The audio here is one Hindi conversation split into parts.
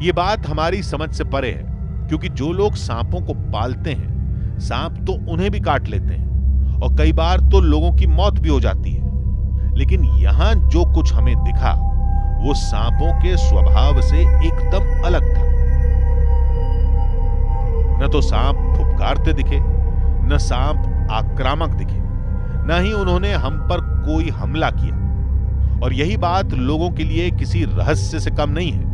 ये बात हमारी समझ से परे है, क्योंकि जो लोग सांपों को पालते हैं, सांप तो उन्हें भी काट लेते हैं और कई बार तो लोगों की मौत भी हो जाती है। लेकिन यहां जो कुछ हमें दिखा वो सांपों के स्वभाव से एकदम अलग था। न तो सांप फुफकारते दिखे, न सांप आक्रामक दिखे, न ही उन्होंने हम पर कोई हमला किया। और यही बात लोगों के लिए किसी रहस्य से कम नहीं है।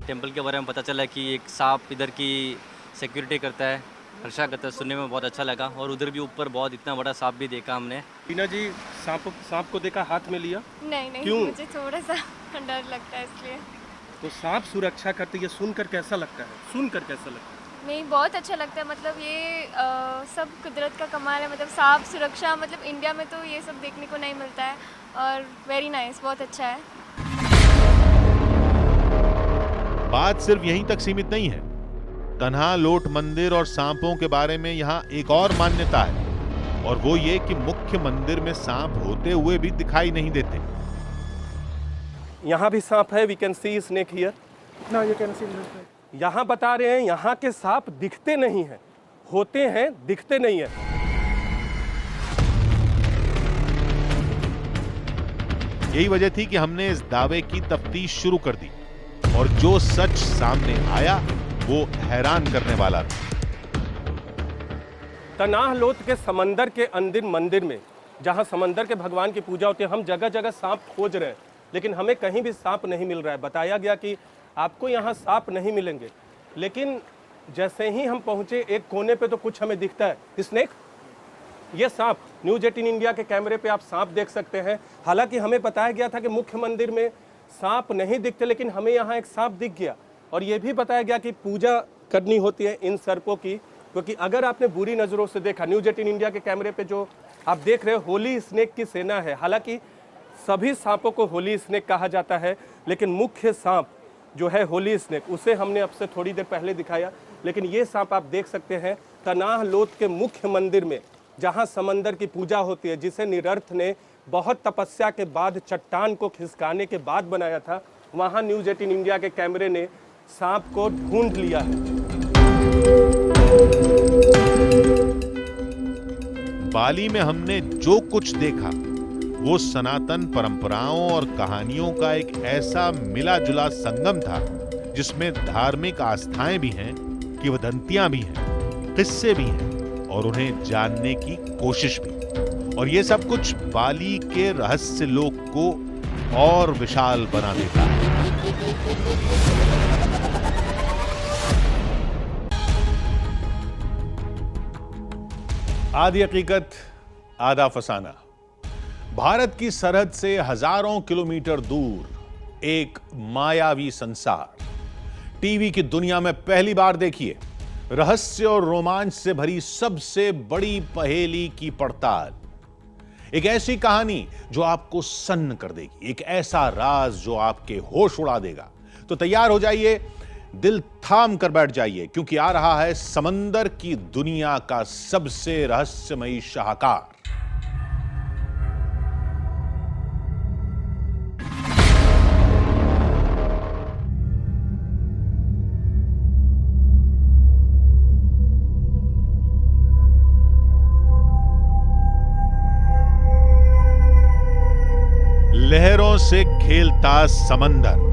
टेंपल के बारे में पता चला कि एक सांप इधर की सिक्योरिटी करता है, रक्षा करता है, सुनने में बहुत अच्छा लगा। और उधर भी ऊपर बहुत इतना बड़ा सांप भी देखा हमने। टीना जी, सांप को देखा, हाथ में लिया? नहीं, क्यों? मुझे थोड़ा सा डर लगता है इसलिए। तो सांप सुरक्षा करते, ये सुनकर कैसा लगता है? सुनकर कैसा लगता है? नहीं, बहुत अच्छा लगता है। मतलब ये सब कुदरत का कमाल है। मतलब सांप सुरक्षा, मतलब इंडिया में तो ये सब देखने को नहीं मिलता है। और वेरी नाइस, बहुत अच्छा है। बात सिर्फ यहीं तक सीमित नहीं है। तन्हा लोट मंदिर और सांपों के बारे में यहाँ एक और मान्यता है, और वो ये कि मुख्य मंदिर में सांप होते हुए भी दिखाई नहीं देते। यहाँ भी सांप है, we can see snake here. No, you can see this. यहाँ बता रहे हैं यहाँ के सांप दिखते नहीं हैं, होते हैं, दिखते नहीं है। यही वजह थी कि हमने इस दावे की तफ्तीश शुरू कर दी, और जो सच सामने आया वो हैरान करने वाला था। तनाह लोथ के समंदर के अंदर मंदिर में, जहाँ समंदर के भगवान की पूजा होती है, हम जगह जगह सांप खोज रहे हैं, लेकिन हमें कहीं भी सांप नहीं मिल रहा है। बताया गया कि आपको यहाँ सांप नहीं मिलेंगे, लेकिन जैसे ही हम पहुँचे एक कोने पे तो कुछ हमें दिखता है, स्नेक। ये सांप, न्यूज़ 18 इंडिया के कैमरे पे आप सांप देख सकते हैं। हालांकि हमें बताया गया था कि मुख्य मंदिर में सांप नहीं दिखते, लेकिन हमें यहाँ एक सांप दिख गया। और ये भी बताया गया कि पूजा करनी होती है इन सर्पों की, क्योंकि अगर आपने बुरी नज़रों से देखा, न्यूज़ 18 इंडिया के कैमरे पे जो आप देख रहे हो, होली स्नेक की सेना है। हालांकि सभी सांपों को होली स्नेक कहा जाता है, लेकिन मुख्य सांप जो है होली स्नेक, उसे हमने अब से थोड़ी देर पहले दिखाया। लेकिन ये सांप आप देख सकते हैं तनाह लोथ के मुख्य मंदिर में, जहाँ समंदर की पूजा होती है, जिसे निरर्थ ने बहुत तपस्या के बाद, चट्टान को खिसकाने के बाद बनाया था। वहाँ न्यूज़ 18 इंडिया के कैमरे ने सांप को ढूंढ लिया है। बाली में हमने जो कुछ देखा वो सनातन परंपराओं और कहानियों का एक ऐसा मिला जुला संगम था, जिसमें धार्मिक आस्थाएं भी हैं, किंवदंतियां भी हैं, किस्से भी हैं, और उन्हें जानने की कोशिश भी। और ये सब कुछ बाली के रहस्य लोक को और विशाल बना देता है। आधी हकीकत, आधा फसाना। भारत की सरहद से हजारों किलोमीटर दूर एक मायावी संसार। टीवी की दुनिया में पहली बार देखिए रहस्य और रोमांच से भरी सबसे बड़ी पहेली की पड़ताल। एक ऐसी कहानी जो आपको सन्न कर देगी, एक ऐसा राज जो आपके होश उड़ा देगा। तो तैयार हो जाइए, दिल थाम कर बैठ जाइए, क्योंकि आ रहा है समंदर की दुनिया का सबसे रहस्यमयी शाहकार। लहरों से खेलता समंदर,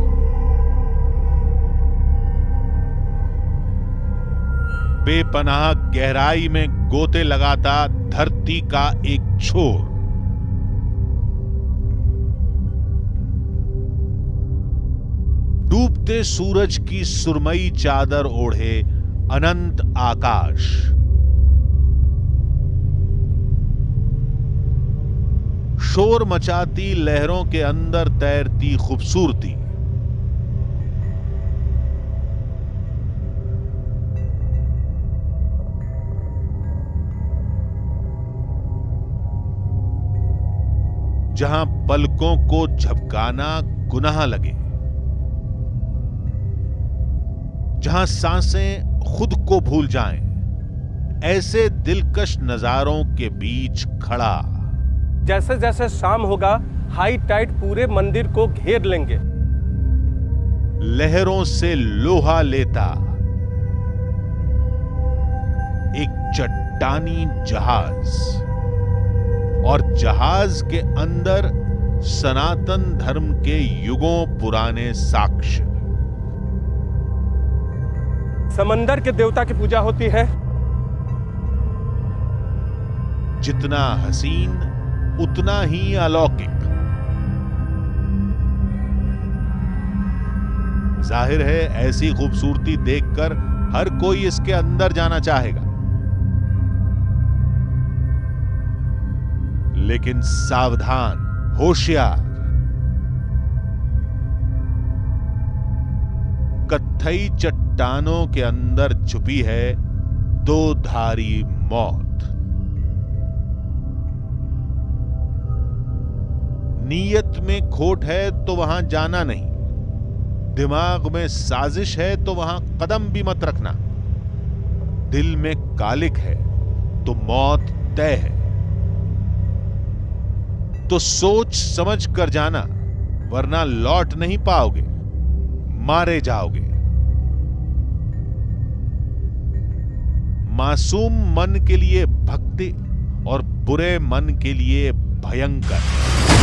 बेपनाह गहराई में गोते लगाता धरती का एक छोर। डूबते सूरज की सुरमई चादर ओढ़े अनंत आकाश। शोर मचाती लहरों के अंदर तैरती खूबसूरती। जहां पलकों को झपकाना गुनाह लगे, जहां सांसें खुद को भूल जाएं, ऐसे दिलकश नजारों के बीच खड़ा। जैसे जैसे शाम होगा हाई टाइड पूरे मंदिर को घेर लेंगे। लहरों से लोहा लेता एक चट्टानी जहाज, और जहाज के अंदर सनातन धर्म के युगों पुराने साक्ष्य। समंदर के देवता की पूजा होती है। जितना हसीन उतना ही अलौकिक। जाहिर है ऐसी खूबसूरती देखकर हर कोई इसके अंदर जाना चाहेगा, लेकिन सावधान, होशियार। कत्थई चट्टानों के अंदर छुपी है दो धारी मौत। नीयत में खोट है तो वहां जाना नहीं, दिमाग में साजिश है तो वहां कदम भी मत रखना, दिल में कालिक है तो मौत तय है। तो सोच समझ कर जाना, वरना लौट नहीं पाओगे, मारे जाओगे। मासूम मन के लिए भक्ति और बुरे मन के लिए भयंकर।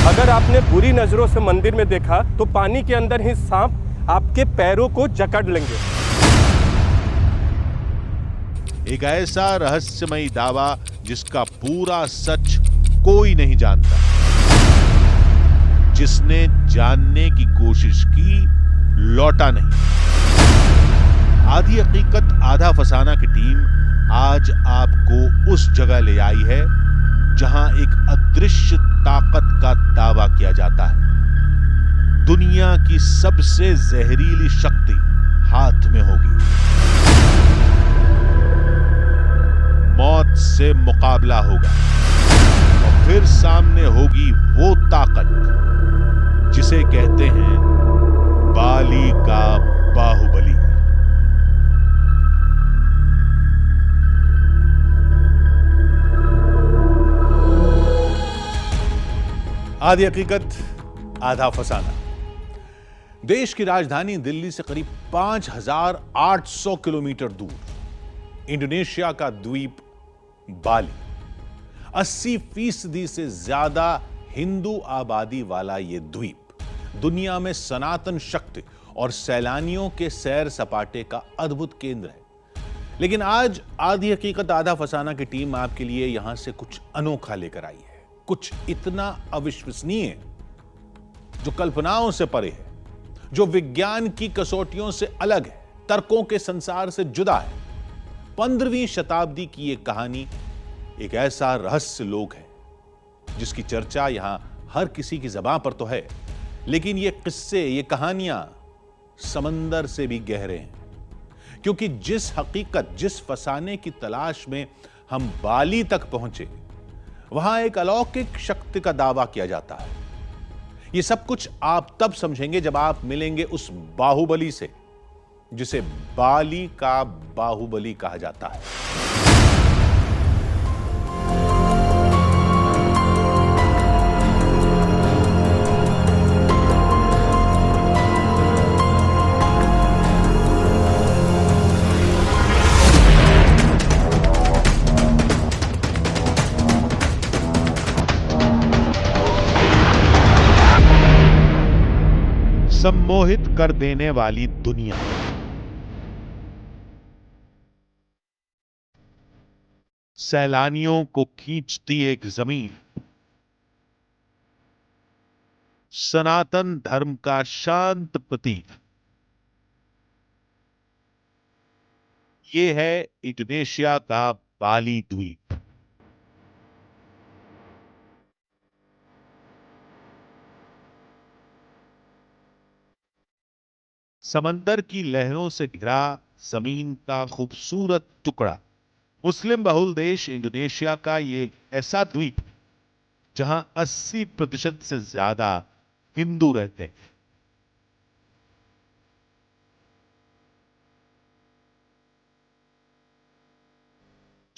अगर आपने बुरी नजरों से मंदिर में देखा तो पानी के अंदर ही सांप आपके पैरों को जकड़ लेंगे। एक ऐसा रहस्यमयी दावा जिसका पूरा सच कोई नहीं जानता। जिसने जानने की कोशिश की, लौटा नहीं। आधी हकीकत आधा फसाना की टीम आज आपको उस जगह ले आई है जहां एक अदृश्य ताकत का दावा किया जाता है। दुनिया की सबसे जहरीली शक्ति हाथ में होगी। मौत से मुकाबला होगा और फिर सामने होगी वो ताकत जिसे कहते हैं बाली का बाहुबली। आधी हकीकत आधा फसाना। देश की राजधानी दिल्ली से करीब 5,800 किलोमीटर दूर इंडोनेशिया का द्वीप बाली, 80% से ज्यादा हिंदू आबादी वाला यह द्वीप दुनिया में सनातन शक्ति और सैलानियों के सैर सपाटे का अद्भुत केंद्र है। लेकिन आज आधी हकीकत आधा फसाना की टीम आपके लिए यहां से कुछ अनोखा लेकर आई है, कुछ इतना अविश्वसनीय जो कल्पनाओं से परे है, जो विज्ञान की कसौटियों से अलग है, तर्कों के संसार से जुदा है। 15वीं शताब्दी की यह कहानी एक ऐसा रहस्य लोक है जिसकी चर्चा यहां हर किसी की जबान पर तो है, लेकिन ये किस्से, ये कहानियां समंदर से भी गहरे हैं। क्योंकि जिस हकीकत, जिस फसाने की तलाश में हम बाली तक पहुंचे, वहां एक अलौकिक शक्ति का दावा किया जाता है। यह सब कुछ आप तब समझेंगे जब आप मिलेंगे उस बाहुबली से जिसे बाली का बाहुबली कहा जाता है। सम्मोहित कर देने वाली दुनिया, सैलानियों को खींचती एक जमीन, सनातन धर्म का शांत प्रतीक। ये है इंडोनेशिया का बाली द्वीप। समंदर की लहरों से घिरा जमीन का खूबसूरत टुकड़ा। मुस्लिम बहुल देश इंडोनेशिया का ये ऐसा द्वीप जहां 80% से ज्यादा हिंदू रहते हैं।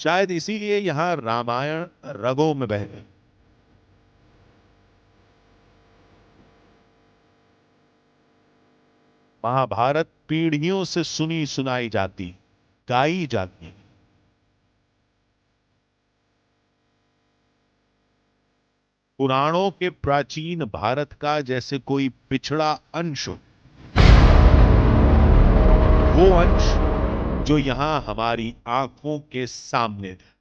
शायद इसीलिए यहां रामायण रगों में बहते। महाभारत पीढ़ियों से सुनी सुनाई जाती, गाई जाती। पुराणों के प्राचीन भारत का जैसे कोई पिछड़ा अंश, वो अंश जो यहां हमारी आंखों के सामने था।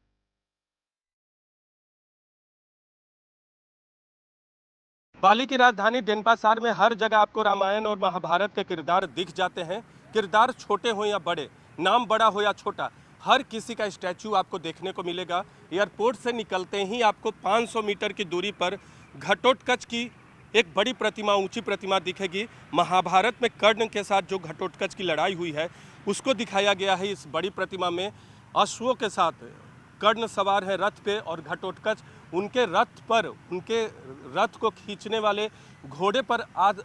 बाली की राजधानी डेनपासार में हर जगह आपको रामायण और महाभारत के किरदार दिख जाते हैं। किरदार छोटे हो या बड़े, नाम बड़ा हो या छोटा, हर किसी का स्टैचू आपको देखने को मिलेगा। एयरपोर्ट से निकलते ही आपको 500 मीटर की दूरी पर घटोत्कच की एक बड़ी प्रतिमा, ऊंची प्रतिमा दिखेगी। महाभारत में कर्ण के साथ जो घटोत्कच की लड़ाई हुई है उसको दिखाया गया है इस बड़ी प्रतिमा में। अश्वों के साथ कर्ण सवार है रथ पे और घटोत्कच उनके रथ पर, उनके रथ को खींचने वाले घोड़े पर आज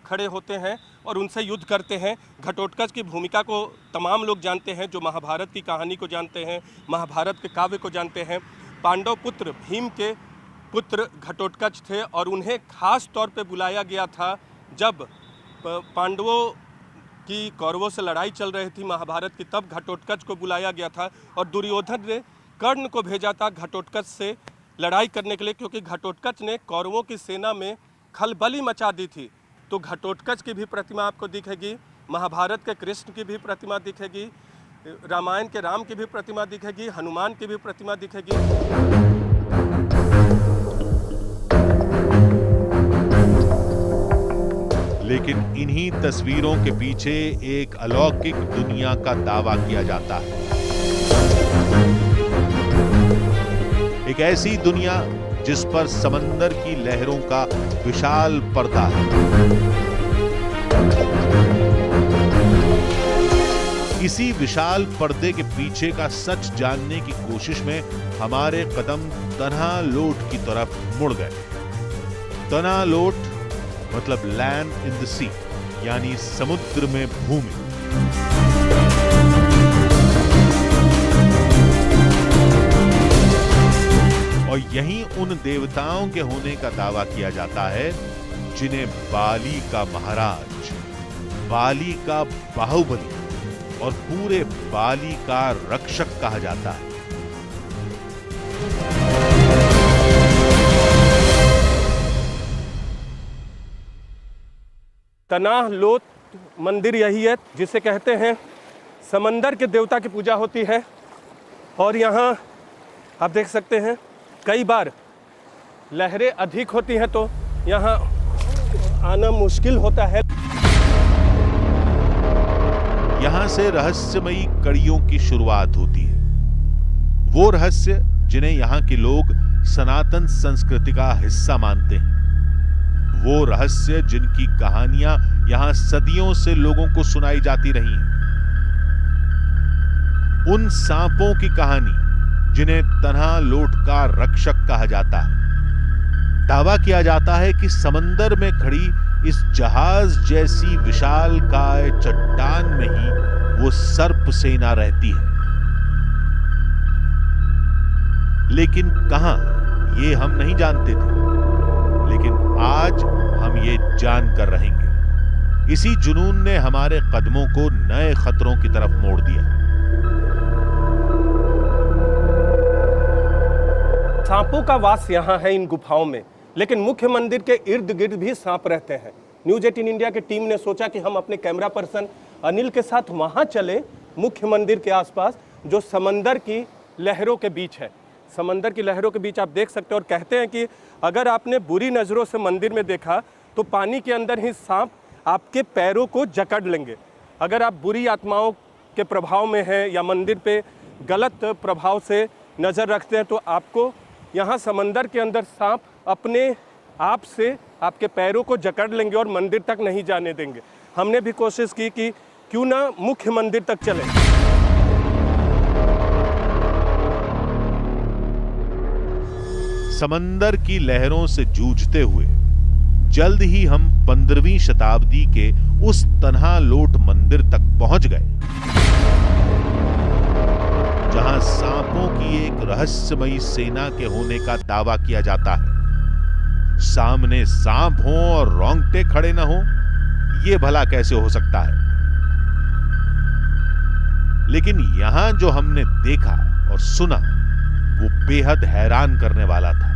खड़े होते हैं और उनसे युद्ध करते हैं। घटोत्कच की भूमिका को तमाम लोग जानते हैं, जो महाभारत की कहानी को जानते हैं, महाभारत के काव्य को जानते हैं। पांडव पुत्र भीम के पुत्र घटोत्कच थे और उन्हें खास तौर पे बुलाया गया था जब पांडवों की कौरवों से लड़ाई चल रही थी महाभारत की, तब घटोत्कच को बुलाया गया था और दुर्योधन ने कर्ण को भेजा था घटोत्कच से लड़ाई करने के लिए, क्योंकि घटोत्कच ने कौरवों की सेना में खलबली मचा दी थी। तो घटोत्कच की भी प्रतिमा आपको दिखेगी, महाभारत के कृष्ण की भी प्रतिमा दिखेगी, रामायण के राम की भी प्रतिमा दिखेगी, हनुमान की भी प्रतिमा दिखेगी। लेकिन इन्हीं तस्वीरों के पीछे एक अलौकिक दुनिया का दावा किया जाता है। एक ऐसी दुनिया जिस पर समंदर की लहरों का विशाल पर्दा है। इसी विशाल पर्दे के पीछे का सच जानने की कोशिश में हमारे कदम तनालोट की तरफ मुड़ गए। तनालोट मतलब लैंड इन द सी, यानी समुद्र में भूमि। और यहीं उन देवताओं के होने का दावा किया जाता है जिन्हें बाली का महाराज, बाली का बाहुबली और पूरे बाली का रक्षक कहा जाता है। तनालोट मंदिर यही है जिसे कहते हैं समंदर के देवता की पूजा होती है। और यहाँ आप देख सकते हैं कई बार लहरें अधिक होती हैं तो यहाँ आना मुश्किल होता है। यहां से रहस्यमयी कड़ियों की शुरुआत होती है। वो रहस्य जिन्हें यहाँ के लोग सनातन संस्कृति का हिस्सा मानते हैं। वो रहस्य जिनकी कहानियां यहां सदियों से लोगों को सुनाई जाती रही हैं। उन सांपों की कहानी जिन्हें तनालोट का रक्षक कहा जाता है। दावा किया जाता है कि समंदर में खड़ी इस जहाज जैसी विशालकाय चट्टान में ही वो सर्प सेना रहती है। लेकिन कहां, ये हम नहीं जानते थे, लेकिन आज हम ये जानकर रहेंगे। इसी जुनून ने हमारे कदमों को नए खतरों की तरफ मोड़ दिया। सांपों का वास यहाँ है इन गुफाओं में, लेकिन मुख्य मंदिर के इर्द गिर्द भी सांप रहते हैं। न्यूज 18 इंडिया की टीम ने सोचा कि हम अपने कैमरा पर्सन अनिल के साथ वहां चले, मुख्य मंदिर के आसपास, जो समंदर की लहरों के बीच है। समंदर की लहरों के बीच आप देख सकते हो। और कहते हैं कि अगर आपने बुरी नज़रों से मंदिर में देखा तो पानी के अंदर ही सांप आपके पैरों को जकड़ लेंगे। अगर आप बुरी आत्माओं के प्रभाव में हैं या मंदिर पे गलत प्रभाव से नज़र रखते हैं तो आपको यहाँ समंदर के अंदर सांप अपने आप से आपके पैरों को जकड़ लेंगे और मंदिर तक नहीं जाने देंगे। हमने भी कोशिश की कि क्यों ना मुख्य मंदिर तक चलें। समंदर की लहरों से जूझते हुए जल्द ही हम 15वीं शताब्दी के उस तनालोट मंदिर तक पहुंच गए, जहां सांपों की एक रहस्यमयी सेना के होने का दावा किया जाता है। सामने सांप हो और रोंगटे खड़े न हो, ये भला कैसे हो सकता है? लेकिन यहां जो हमने देखा और सुना वो बेहद हैरान करने वाला था,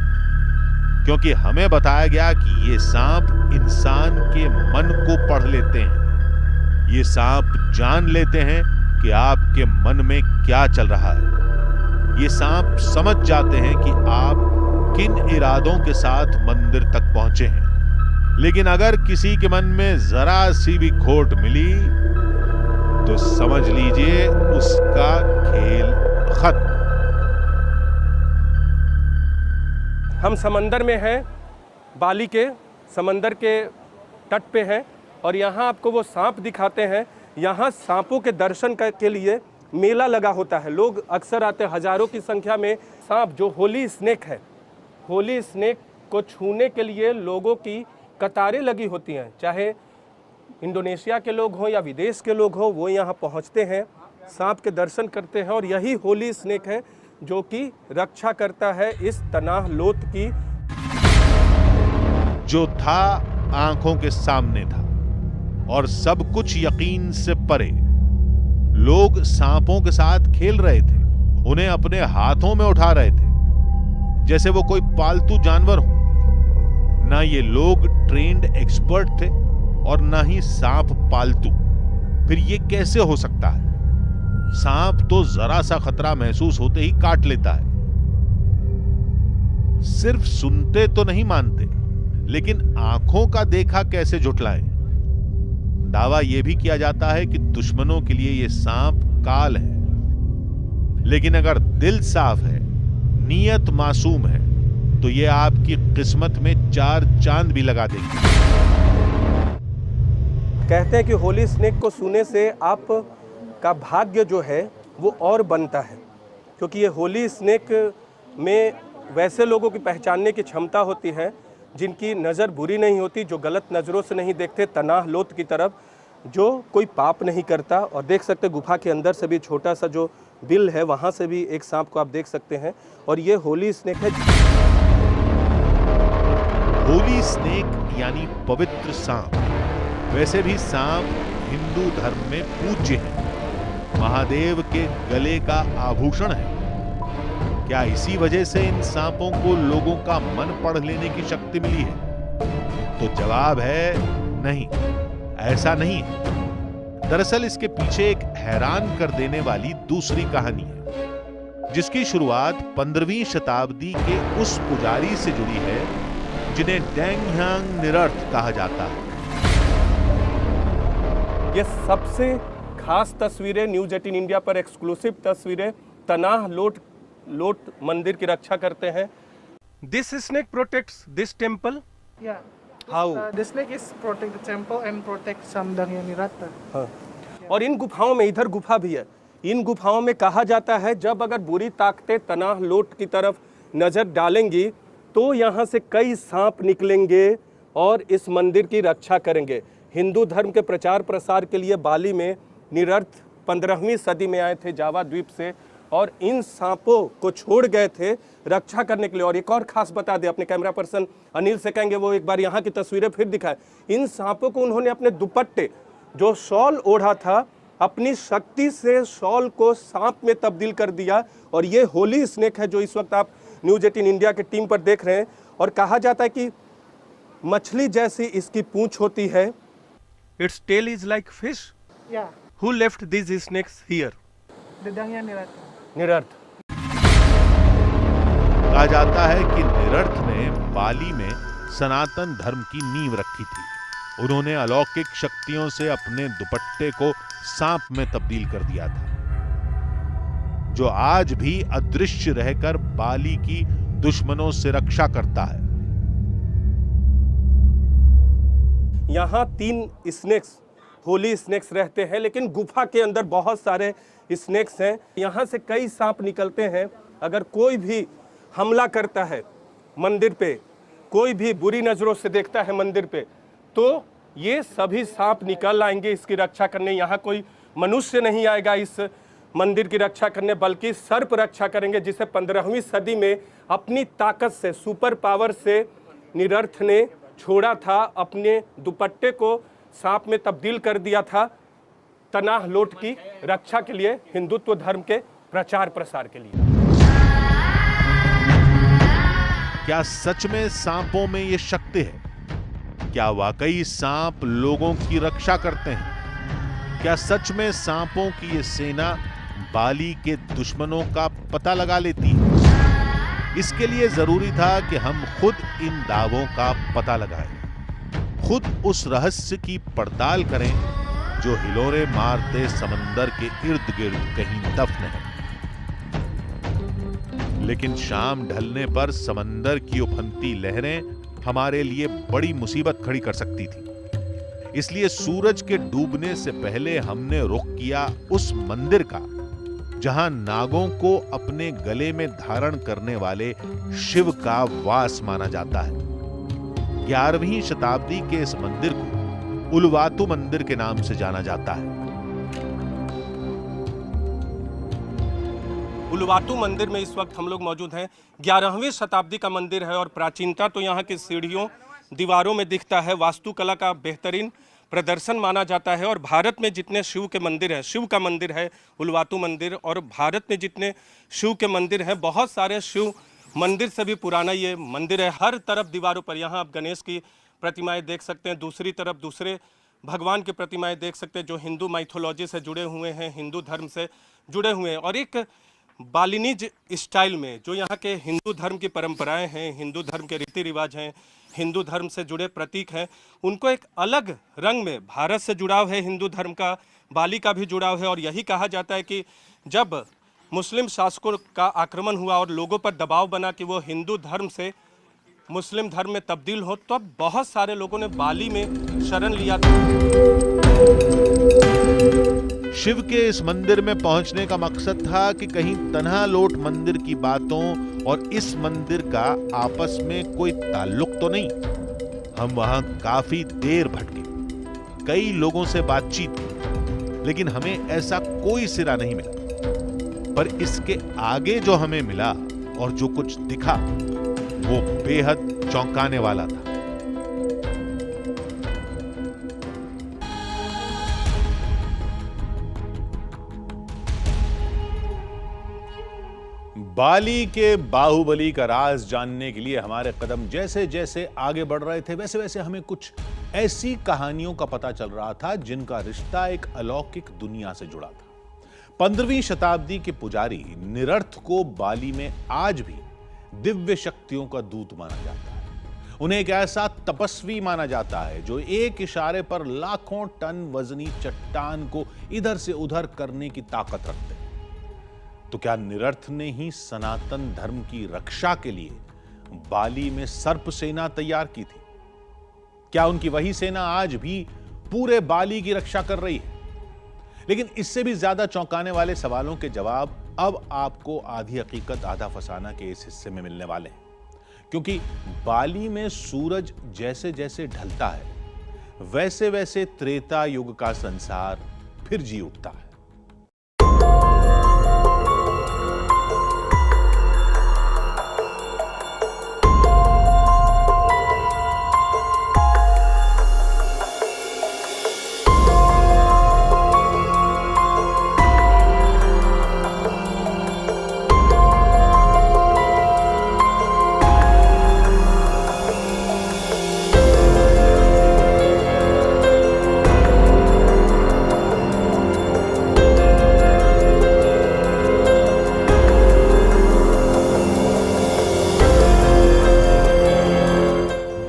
क्योंकि हमें बताया गया कि ये सांप इंसान के मन को पढ़ लेते हैं। ये सांप जान लेते हैं कि आपके मन में क्या चल रहा है। ये सांप समझ जाते हैं कि आप किन इरादों के साथ मंदिर तक पहुंचे हैं। लेकिन अगर किसी के मन में जरा सी भी खोट मिली तो समझ लीजिए उसका खेल खत्म। हम समंदर में हैं, बाली के समंदर के तट पे हैं और यहाँ आपको वो सांप दिखाते हैं। यहाँ सांपों के दर्शन के लिए मेला लगा होता है। लोग अक्सर आते हैं, हजारों की संख्या में। सांप जो होली स्नेक है, होली स्नेक को छूने के लिए लोगों की कतारें लगी होती हैं। चाहे इंडोनेशिया के लोग हों या विदेश के लोग हों, वो यहाँ पहुँचते हैं, सांप के दर्शन करते हैं। और यही होली स्नेक है जो कि रक्षा करता है इस तनाह लोथ की। जो था आंखों के सामने था और सब कुछ यकीन से परे। लोग सांपों के साथ खेल रहे थे, उन्हें अपने हाथों में उठा रहे थे जैसे वो कोई पालतू जानवर हो। ना ये लोग ट्रेन्ड एक्सपर्ट थे और ना ही सांप पालतू। फिर ये कैसे हो सकता है? सांप तो जरा सा खतरा महसूस होते ही काट लेता है। सिर्फ सुनते तो नहीं मानते, लेकिन आंखों का देखा कैसे झुठलाएं? दावा यह भी किया जाता है कि दुश्मनों के लिए यह सांप काल है। लेकिन अगर दिल साफ है, नीयत मासूम है, तो यह आपकी किस्मत में 4 चांद भी लगा देगी। कहते हैं कि होली स्नेक को छूने से आप का भाग्य जो है वो और बनता है, क्योंकि ये होली स्नेक में वैसे लोगों की पहचानने की क्षमता होती है जिनकी नज़र बुरी नहीं होती, जो गलत नज़रों से नहीं देखते तनाह लोथ की तरफ, जो कोई पाप नहीं करता। और देख सकते गुफा के अंदर से भी छोटा सा जो बिल है वहाँ से भी एक सांप को आप देख सकते हैं। और ये होली स्नेक है। होली स्नेक यानी पवित्र सांप। वैसे भी सांप हिंदू धर्म में पूज्य है, महादेव के गले का आभूषण है। क्या इसी वजह से इन सांपों को लोगों का मन पढ़ लेने की शक्ति मिली है? तो जवाब है नहीं, ऐसा नहीं है। दरअसल इसके पीछे एक हैरान कर देने वाली दूसरी कहानी है, जिसकी शुरुआत 15वीं शताब्दी के उस पुजारी से जुड़ी है जिन्हें डेंग ह्यांग निरर्थ कहा जाता है। ये सबसे खास तस्वीरें न्यूज 18 इंडिया पर एक्सक्लूसिव तस्वीरें तनाह लोट मंदिर की रक्षा करते हैं। This snake protects this temple. Yeah. How? The snake is protect the temple and protect Samdangya Niratta. हाँ। और इन गुफाओं में, इधर गुफा भी है, इन गुफाओं में कहा जाता है जब अगर बुरी ताकतें तनाह लोट की तरफ नजर डालेंगी तो यहाँ से कई सांप निकलेंगे और इस मंदिर की रक्षा करेंगे। हिंदू धर्म के प्रचार प्रसार के लिए बाली में निरर्थ 15वीं सदी में आए थे जावा द्वीप से, और इन सांपों को छोड़ गए थे रक्षा करने के लिए। और एक और खास बता दें, अपने कैमरा पर्सन अनिल से कहेंगे वो एक बार यहाँ की तस्वीरें फिर दिखाए। इन सांपों को उन्होंने अपने दुपट्टे, जो शॉल ओढ़ा था, अपनी शक्ति से शॉल को सांप में तब्दील कर दिया। और ये होली स्नेक है जो इस वक्त आप न्यूज 18 इंडिया के टीम पर देख रहे हैं। और कहा जाता है कि मछली जैसी इसकी पूंछ होती है। Its tail is like fish. Yeah. Who left this snakes here? The Dangya Niratta. निरर्थ। कहा जाता है कि निरर्थ ने बाली में सनातन धर्म की नींव रखी थी। उन्होंने अलौकिक शक्तियों से अपने दुपट्टे को सांप में तब्दील कर दिया था, जो आज भी अदृश्य रहकर बाली की दुश्मनों से रक्षा करता है। यहाँ 3 स्नेक्स, होली स्नेक्स रहते हैं, लेकिन गुफा के अंदर बहुत सारे स्नेक्स हैं। यहाँ से कई सांप निकलते हैं। अगर कोई भी हमला करता है मंदिर पे, कोई भी बुरी नज़रों से देखता है मंदिर पे, तो ये सभी सांप निकल आएंगे इसकी रक्षा करने। यहाँ कोई मनुष्य नहीं आएगा इस मंदिर की रक्षा करने, बल्कि सर्प रक्षा करेंगे, जिसे 15वीं सदी में अपनी ताकत से, सुपर पावर से निरर्थ ने छोड़ा था। अपने दुपट्टे को सांप में तब्दील कर दिया था तनाह लोट की रक्षा के लिए, हिंदुत्व धर्म के प्रचार प्रसार के लिए। क्या सच में सांपों में ये शक्ति है? क्या वाकई सांप लोगों की रक्षा करते हैं? क्या सच में सांपों की ये सेना बाली के दुश्मनों का पता लगा लेती है? इसके लिए जरूरी था कि हम खुद इन दावों का पता लगाएं, खुद उस रहस्य की पड़ताल करें जो हिलोरे मारते समंदर के इर्द गिर्द कहीं दफन है। लेकिन शाम ढलने पर समंदर की उफनती लहरें हमारे लिए बड़ी मुसीबत खड़ी कर सकती थी। इसलिए सूरज के डूबने से पहले हमने रुख किया उस मंदिर का जहां नागों को अपने गले में धारण करने वाले शिव का वास माना जाता है। 11वीं शताब्दी के इस मंदिर को उलवातु मंदिर के नाम से जाना जाता है। उलवातु मंदिर में इस वक्त हम लोग मौजूद हैं। 11वीं शताब्दी का मंदिर है और प्राचीनता तो यहाँ की सीढ़ियों दीवारों में दिखता है। वास्तुकला का बेहतरीन प्रदर्शन माना जाता है। और भारत में जितने शिव के मंदिर हैं, शिव का मंदिर है उलवातु मंदिर, और भारत में जितने शिव के मंदिर हैं, बहुत सारे शिव मंदिर से भी पुराना ये मंदिर है। हर तरफ दीवारों पर यहाँ आप गणेश की प्रतिमाएं देख सकते हैं, दूसरी तरफ दूसरे भगवान की प्रतिमाएं देख सकते हैं जो हिंदू माइथोलॉजी से जुड़े हुए हैं, हिंदू धर्म से जुड़े हुए हैं। और एक बालिनीज स्टाइल में जो यहाँ के हिंदू धर्म की परंपराएं हैं, हिंदू धर्म के रीति रिवाज हैं, हिंदू धर्म से जुड़े प्रतीक हैं, उनको एक अलग रंग में भारत से जुड़ाव है, हिंदू धर्म का, बाली का भी जुड़ाव है। और यही कहा जाता है कि जब मुस्लिम शासकों का आक्रमण हुआ और लोगों पर दबाव बना कि वो हिंदू धर्म से मुस्लिम धर्म में तब्दील हो, तो अब बहुत सारे लोगों ने बाली में शरण लिया था। शिव के इस मंदिर में पहुंचने का मकसद था कि कहीं तन्हा लोट मंदिर की बातों और इस मंदिर का आपस में कोई ताल्लुक तो नहीं। हम वहां काफी देर भटके, कई लोगों से बातचीत की, लेकिन हमें ऐसा कोई सिरा नहीं मिला। पर इसके आगे जो हमें मिला और जो कुछ दिखा वो बेहद चौंकाने वाला था। बाली के बाहुबली का राज जानने के लिए हमारे कदम जैसे जैसे आगे बढ़ रहे थे, वैसे वैसे हमें कुछ ऐसी कहानियों का पता चल रहा था जिनका रिश्ता एक अलौकिक दुनिया से जुड़ा था। 15वीं शताब्दी के पुजारी निरर्थ को बाली में आज भी दिव्य शक्तियों का दूत माना जाता है। उन्हें एक ऐसा तपस्वी माना जाता है जो एक इशारे पर लाखों टन वजनी चट्टान को इधर से उधर करने की ताकत रखते हैं। तो क्या निरर्थ ने ही सनातन धर्म की रक्षा के लिए बाली में सर्प सेना तैयार की थी? क्या उनकी वही सेना आज भी पूरे बाली की रक्षा कर रही है? लेकिन इससे भी ज्यादा चौंकाने वाले सवालों के जवाब अब आपको आधी हकीकत आधा फसाना के इस हिस्से में मिलने वाले हैं, क्योंकि बाली में सूरज जैसे जैसे ढलता है वैसे वैसे त्रेता युग का संसार फिर जी उठता है।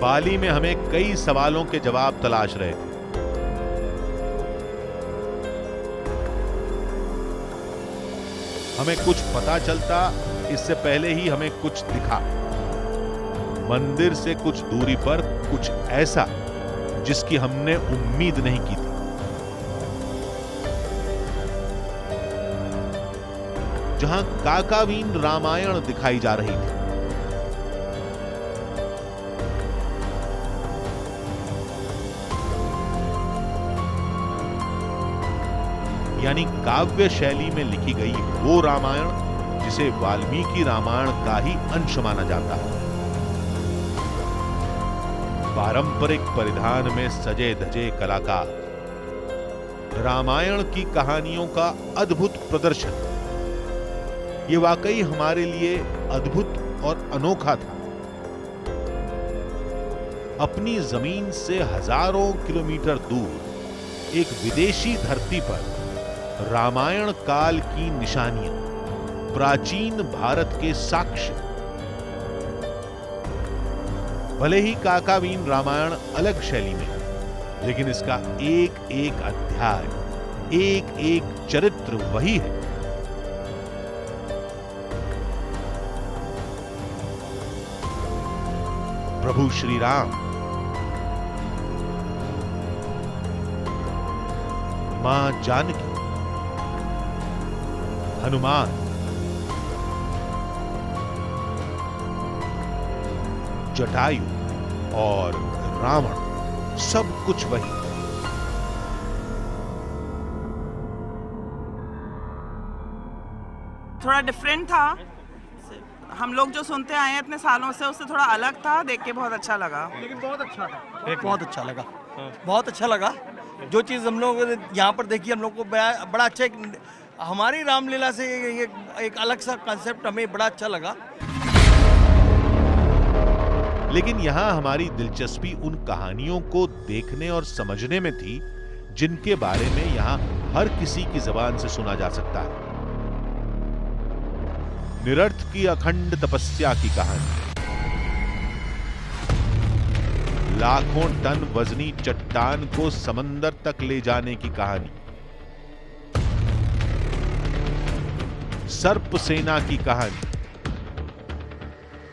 बाली में हमें कई सवालों के जवाब तलाश रहे थे। हमें कुछ पता चलता इससे पहले ही हमें कुछ दिखा। मंदिर से कुछ दूरी पर कुछ ऐसा जिसकी हमने उम्मीद नहीं की थी। जहां काकावीन रामायण दिखाई जा रही थी, यानी काव्य शैली में लिखी गई वो रामायण जिसे वाल्मीकि रामायण का ही अंश माना जाता है। पारंपरिक परिधान में सजे धजे कलाकार, रामायण की कहानियों का अद्भुत प्रदर्शन, ये वाकई हमारे लिए अद्भुत और अनोखा था। अपनी जमीन से हजारों किलोमीटर दूर एक विदेशी धरती पर रामायण काल की निशानियां, प्राचीन भारत के साक्ष्य। भले ही काकावीन रामायण अलग शैली में है, लेकिन इसका एक एक अध्याय, एक एक चरित्र वही है। प्रभु श्री राम, मां जानकी, हनुमान, जटायु और रावण, सब कुछ वही। थोड़ा डिफरेंट था, हम लोग जो सुनते आए हैं इतने सालों से उससे थोड़ा अलग था, देख के बहुत अच्छा लगा। लेकिन बहुत अच्छा था। बहुत अच्छा लगा, बहुत अच्छा लगा। जो चीज़ हम लोग यहाँ पर देखी, हम लोग को बड़ा अच्छा, हमारी रामलीला से एक अलग सा कंसेप्ट हमें बड़ा अच्छा लगा। लेकिन यहां हमारी दिलचस्पी उन कहानियों को देखने और समझने में थी जिनके बारे में यहां हर किसी की जबान से सुना जा सकता है। निरर्थ की अखंड तपस्या की कहानी, लाखों टन वजनी चट्टान को समंदर तक ले जाने की कहानी, सर्प सेना की कहानी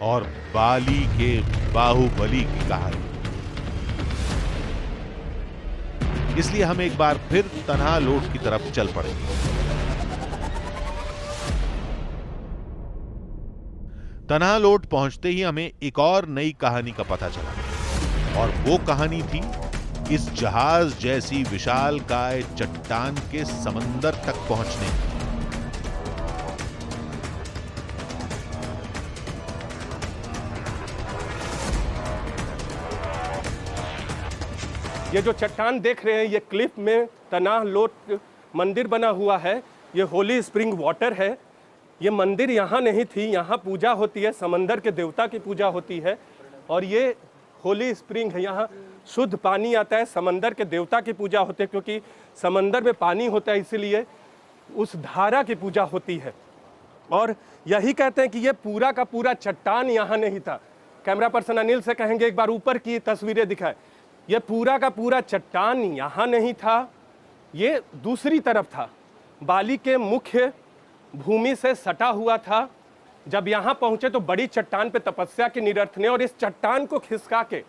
और बाली के बाहुबली की कहानी। इसलिए हम एक बार फिर तन्हालोट की तरफ चल पड़े। तन्हालोट पहुंचते ही हमें एक और नई कहानी का पता चला, और वो कहानी थी इस जहाज जैसी विशालकाय चट्टान के समंदर तक पहुंचने की। ये जो चट्टान देख रहे हैं, ये क्लिफ में तन्हालोट मंदिर बना हुआ है। ये होली स्प्रिंग वाटर है। ये मंदिर यहाँ नहीं थी, यहाँ पूजा होती है, समंदर के देवता की पूजा होती है। और ये होली स्प्रिंग है, यहाँ शुद्ध पानी आता है, समंदर के देवता की पूजा होती है, क्योंकि समंदर में पानी होता है, इसीलिए उस धारा की पूजा होती है। और यही कहते हैं कि ये पूरा का पूरा चट्टान यहाँ नहीं था। कैमरा पर्सन अनिल से कहेंगे एक बार ऊपर की तस्वीरें दिखाएं। ये पूरा का पूरा चट्टान यहाँ नहीं था, ये दूसरी तरफ था, बाली के मुख्य भूमि से सटा हुआ था। जब यहाँ पहुँचे तो बड़ी चट्टान पे तपस्या की निरर्थ ने और इस चट्टान को खिसका के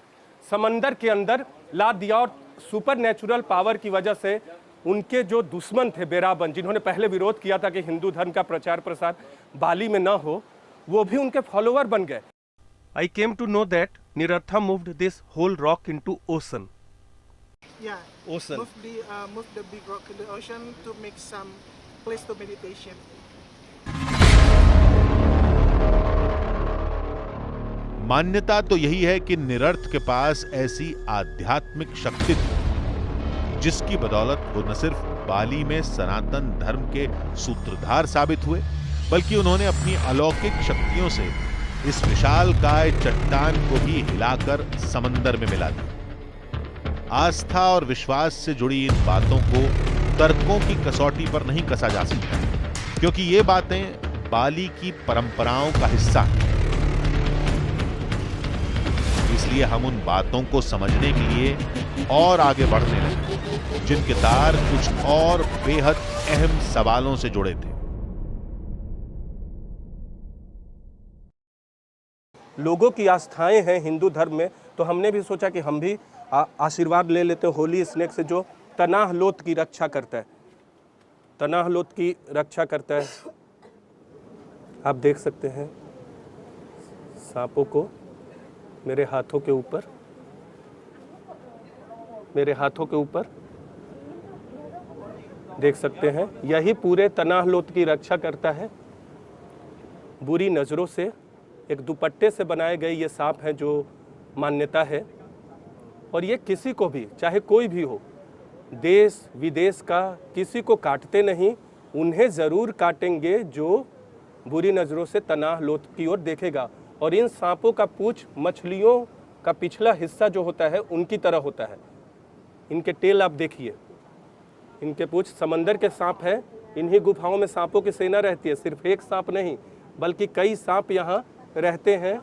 समंदर के अंदर ला दिया। और सुपर नेचुरल पावर की वजह से उनके जो दुश्मन थे बेराबन, जिन्होंने पहले विरोध किया था कि हिंदू धर्म का प्रचार प्रसार बाली में न हो, वो भी उनके फॉलोअर बन गए। I came to know that Niratha moved this whole rock into ocean. Yeah. Ocean. Move the big rock in the ocean to make some place to meditation. मान्यता तो यही है कि निरर्थ के पास ऐसी आध्यात्मिक शक्ति थी जिसकी बदौलत वो न सिर्फ बाली में सनातन धर्म के सूत्रधार साबित हुए, बल्कि उन्होंने अपनी अलौकिक शक्तियों से इस विशालकाय चट्टान को ही हिलाकर समंदर में मिला दिया। आस्था और विश्वास से जुड़ी इन बातों को तर्कों की कसौटी पर नहीं कसा जा सकता, क्योंकि ये बातें बाली की परंपराओं का हिस्सा हैं। इसलिए हम उन बातों को समझने के लिए और आगे बढ़ने लगे, जिनके तार कुछ और बेहद अहम सवालों से जुड़े थे। लोगों की आस्थाएं हैं हिंदू धर्म में, तो हमने भी सोचा कि हम भी आशीर्वाद ले लेते हैं होली स्नेक से, जो तन्हालोट की रक्षा करता है। तन्हालोट की रक्षा करता है। आप देख सकते हैं सांपों को मेरे हाथों के ऊपर, मेरे हाथों के ऊपर देख सकते हैं। यही पूरे तन्हालोट की रक्षा करता है बुरी नज़रों से। एक दुपट्टे से बनाए गए ये सांप हैं, जो मान्यता है और ये किसी को भी, चाहे कोई भी हो, देश विदेश का, किसी को काटते नहीं। उन्हें ज़रूर काटेंगे जो बुरी नज़रों से तनाह लोथ की ओर देखेगा। और इन सांपों का पूंछ मछलियों का पिछला हिस्सा जो होता है उनकी तरह होता है। इनके टेल आप देखिए, इनके पूंछ समंदर के सांप हैं। इन्हीं गुफाओं में सांपों की सेना रहती है। सिर्फ एक सांप नहीं बल्कि कई सांप यहाँ रहते हैं,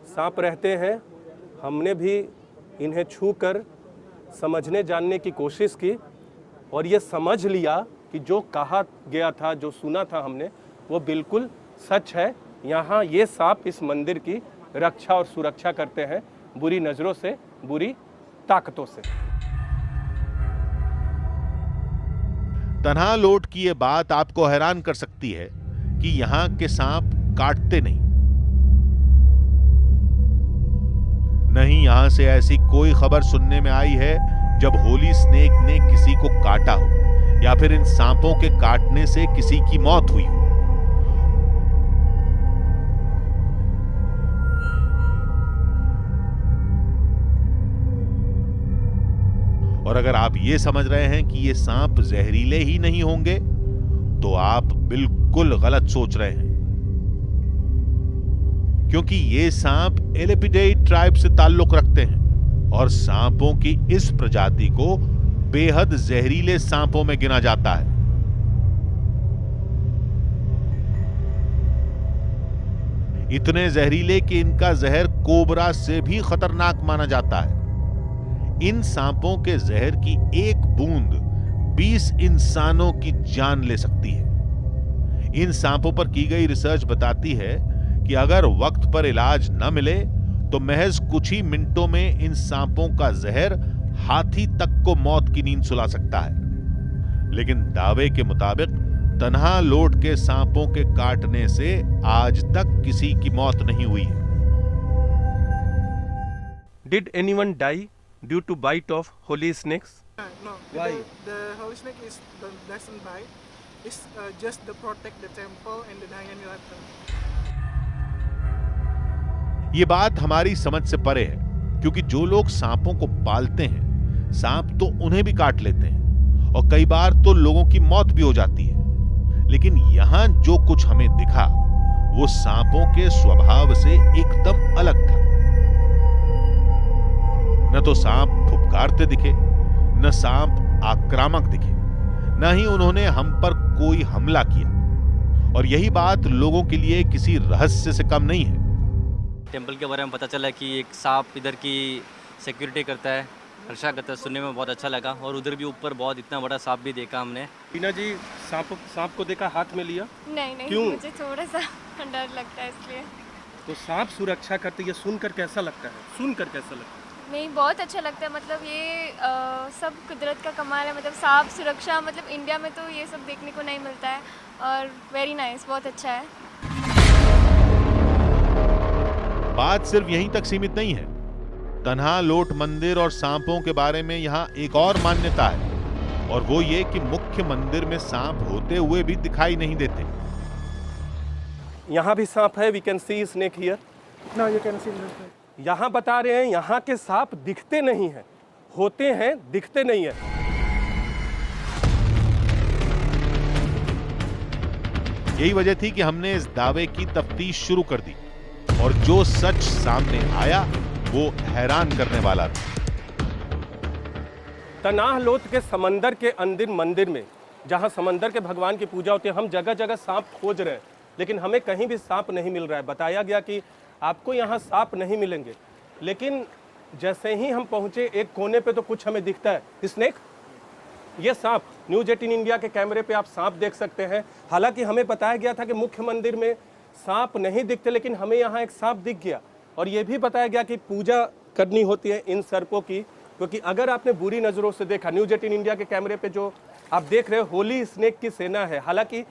सांप रहते हैं। हमने भी इन्हें छूकर समझने जानने की कोशिश की और ये समझ लिया कि जो कहा गया था, जो सुना था हमने, वो बिल्कुल सच है। यहाँ ये सांप इस मंदिर की रक्षा और सुरक्षा करते हैं बुरी नज़रों से, बुरी ताकतों से। तन्हा लोट की ये बात आपको हैरान कर सकती है कि यहाँ के सांप काटते नहीं, यहां से ऐसी कोई खबर सुनने में आई है जब होली स्नेक ने किसी को काटा हो या फिर इन सांपों के काटने से किसी की मौत हुई हो। और अगर आप ये समझ रहे हैं कि ये सांप जहरीले ही नहीं होंगे तो आप बिल्कुल गलत सोच रहे हैं, क्योंकि ये सांप एलेपिडाई ट्राइब से ताल्लुक रखते हैं और सांपों की इस प्रजाति को बेहद जहरीले सांपों में गिना जाता है। इतने जहरीले कि इनका जहर कोबरा से भी खतरनाक माना जाता है। इन सांपों के जहर की एक बूंद 20 इंसानों की जान ले सकती है। इन सांपों पर की गई रिसर्च बताती है कि अगर वक्त पर इलाज न मिले तो महज कुछ ही मिनटों में इन सांपों का जहर हाथी तक को मौत की नींद सुला सकता है। लेकिन दावे के मुताबिक तन्हा लोट के सांपों के काटने से आज तक किसी की मौत नहीं हुई है। Did anyone die due to bite of holy snakes? No. Why? The holy snake doesn't bite. It's just to protect the temple and the Dayaniratan. ये बात हमारी समझ से परे है, क्योंकि जो लोग सांपों को पालते हैं, सांप तो उन्हें भी काट लेते हैं और कई बार तो लोगों की मौत भी हो जाती है। लेकिन यहां जो कुछ हमें दिखा वो सांपों के स्वभाव से एकदम अलग था। न तो सांप फुफकारते दिखे, न सांप आक्रामक दिखे, न ही उन्होंने हम पर कोई हमला किया। और यही बात लोगों के लिए किसी रहस्य से कम नहीं है। टेंपल के बारे में पता चला कि एक सांप इधर की सिक्योरिटी करता है, रक्षा करता है। सुनने में बहुत अच्छा लगा। और उधर भी ऊपर बहुत इतना बड़ा सांप भी देखा हमने। टीना जी, सांप को देखा, हाथ में लिया? नहीं, क्यों? मुझे थोड़ा सा डर लगता है इसलिए। तो सांप सुरक्षा करते, ये सुनकर कैसा लगता है? सुनकर कैसा लगता है? नहीं, बहुत अच्छा लगता है। मतलब ये सब कुदरत का कमाल है। मतलब सांप सुरक्षा, मतलब इंडिया में तो ये सब देखने को नहीं मिलता है। और वेरी नाइस, बहुत अच्छा है। बात सिर्फ यहीं तक सीमित नहीं है। तन्हा लोट मंदिर और सांपों के बारे में यहाँ एक और मान्यता है, और वो ये कि मुख्य मंदिर में सांप होते हुए भी दिखाई नहीं देते। यहाँ भी सांप है। We can see snake here. No, you can see the यहाँ बता रहे हैं यहाँ के सांप दिखते नहीं हैं, होते हैं, दिखते नहीं है। यही वजह थी कि हमने इस दावे की तफ्तीश शुरू कर दी और जो सच सामने आया वो हैरान करने वाला था। तनाह लोथ के समंदर के अंदर मंदिर में, जहाँ समंदर के भगवान की पूजा होती है, हम जगह जगह सांप खोज रहे हैं, लेकिन हमें कहीं भी सांप नहीं मिल रहा है। बताया गया कि आपको यहाँ सांप नहीं मिलेंगे, लेकिन जैसे ही हम पहुँचे एक कोने पे तो कुछ हमें दिखता है। स्नेक, ये सांप, न्यूज़ 18 इंडिया के कैमरे पे आप सांप देख सकते हैं। हालांकि हमें बताया गया था कि मुख्य मंदिर में सांप नहीं दिखते, लेकिन हमें यहाँ एक सांप दिख गया। और ये भी बताया गया कि पूजा करनी होती है इन सर्पों की, क्योंकि अगर आपने बुरी नज़रों से देखा, न्यूज़ 18 इंडिया के कैमरे पे जो आप देख रहे हो, होली स्नेक की सेना है। हालांकि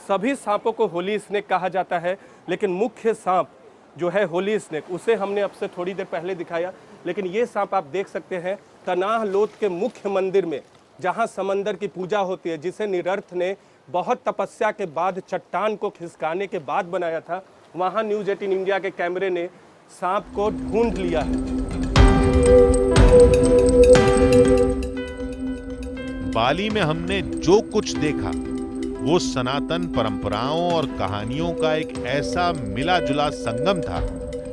सभी सांपों को होली स्नेक कहा जाता है, लेकिन मुख्य सांप जो है होली स्नेक, उसे हमने अब से थोड़ी देर पहले दिखाया। लेकिन ये सांप आप देख सकते हैं तनाह लोथ के मुख्य मंदिर में, जहाँ समंदर की पूजा होती है, जिसे निरर्थ ने बहुत तपस्या के बाद, चट्टान को खिसकाने के बाद बनाया था। वहाँ न्यूज़ 18 इंडिया के कैमरे ने सांप को ढूंढ लिया है। बाली में हमने जो कुछ देखा वो सनातन परंपराओं और कहानियों का एक ऐसा मिला जुला संगम था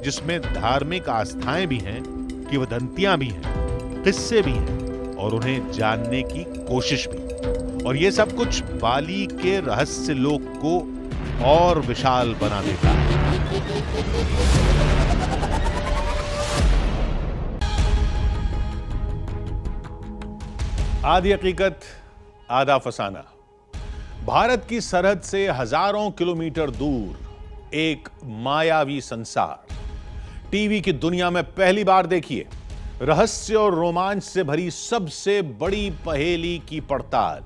जिसमें धार्मिक आस्थाएं भी हैं, किंवदंतियां भी हैं, किस्से भी हैं और उन्हें जानने की कोशिश भी। और ये सब कुछ बाली के रहस्य लोक को और विशाल बना देता है। आधी हकीकत आधा फसाना। भारत की सरहद से हजारों किलोमीटर दूर एक मायावी संसार। टीवी की दुनिया में पहली बार देखिए रहस्य और रोमांच से भरी सबसे बड़ी पहेली की पड़ताल।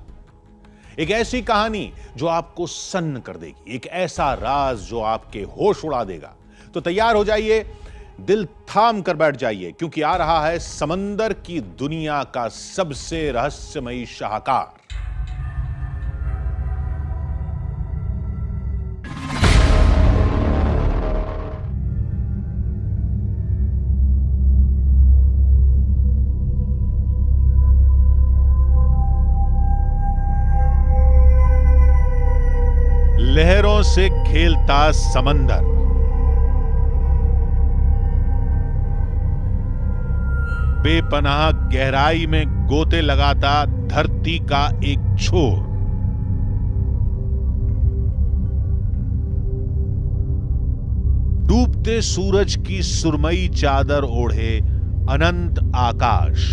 एक ऐसी कहानी जो आपको सन्न कर देगी, एक ऐसा राज जो आपके होश उड़ा देगा। तो तैयार हो जाइए, दिल थाम कर बैठ जाइए, क्योंकि आ रहा है समंदर की दुनिया का सबसे रहस्यमयी शाहकार। लहरों से खेलता समंदर, बेपनाह गहराई में गोते लगाता धरती का एक छोर, डूबते सूरज की सुरमई चादर ओढ़े अनंत आकाश,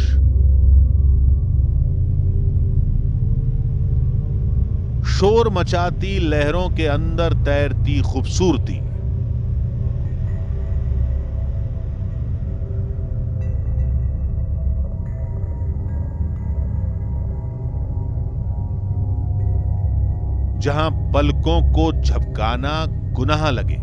शोर मचाती लहरों के अंदर तैरती खूबसूरती, जहां पलकों को झपकाना गुनाह लगे,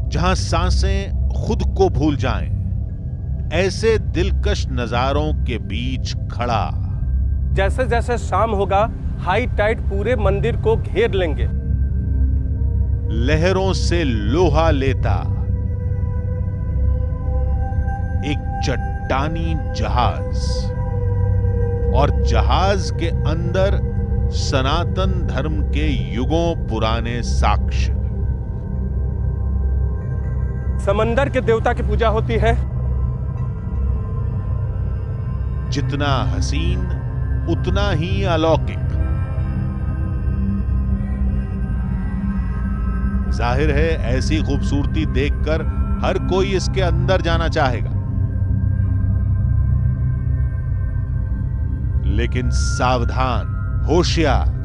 जहां सांसें खुद को भूल जाएं, ऐसे दिलकश नजारों के बीच खड़ा। जैसे जैसे शाम होगा हाई टाइड पूरे मंदिर को घेर लेंगे। लहरों से लोहा लेता एक चट्टानी जहाज, और जहाज के अंदर सनातन धर्म के युगों पुराने साक्ष्य। समंदर के देवता की पूजा होती है। जितना हसीन उतना ही अलौकिक। जाहिर है ऐसी खूबसूरती देखकर हर कोई इसके अंदर जाना चाहेगा, लेकिन सावधान, होशियार।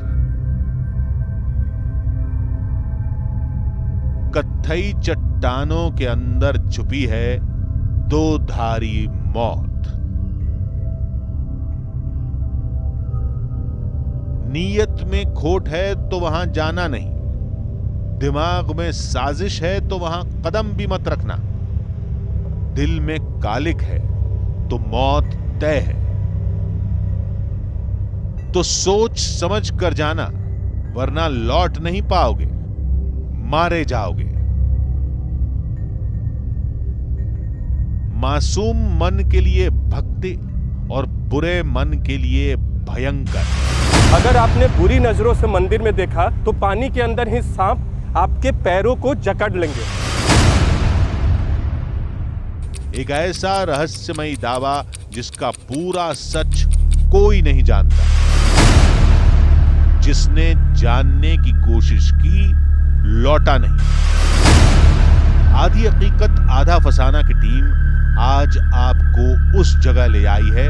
कत्थई चट्टानों के अंदर छुपी है दो धारी मौत। नीयत में खोट है तो वहां जाना नहीं, दिमाग में साजिश है तो वहां कदम भी मत रखना, दिल में कालिक है तो मौत तय है। तो सोच समझ कर जाना, वरना लौट नहीं पाओगे, मारे जाओगे। मासूम मन के लिए भक्ति और बुरे मन के लिए भयंकर। अगर आपने बुरी नजरों से मंदिर में देखा तो पानी के अंदर ही सांप आपके पैरों को जकड़ लेंगे। एक ऐसा रहस्यमयी दावा जिसका पूरा सच कोई नहीं जानता। जिसने जानने की कोशिश की, लौटा नहीं। आधी हकीकत आधा फसाना की टीम आज आपको उस जगह ले आई है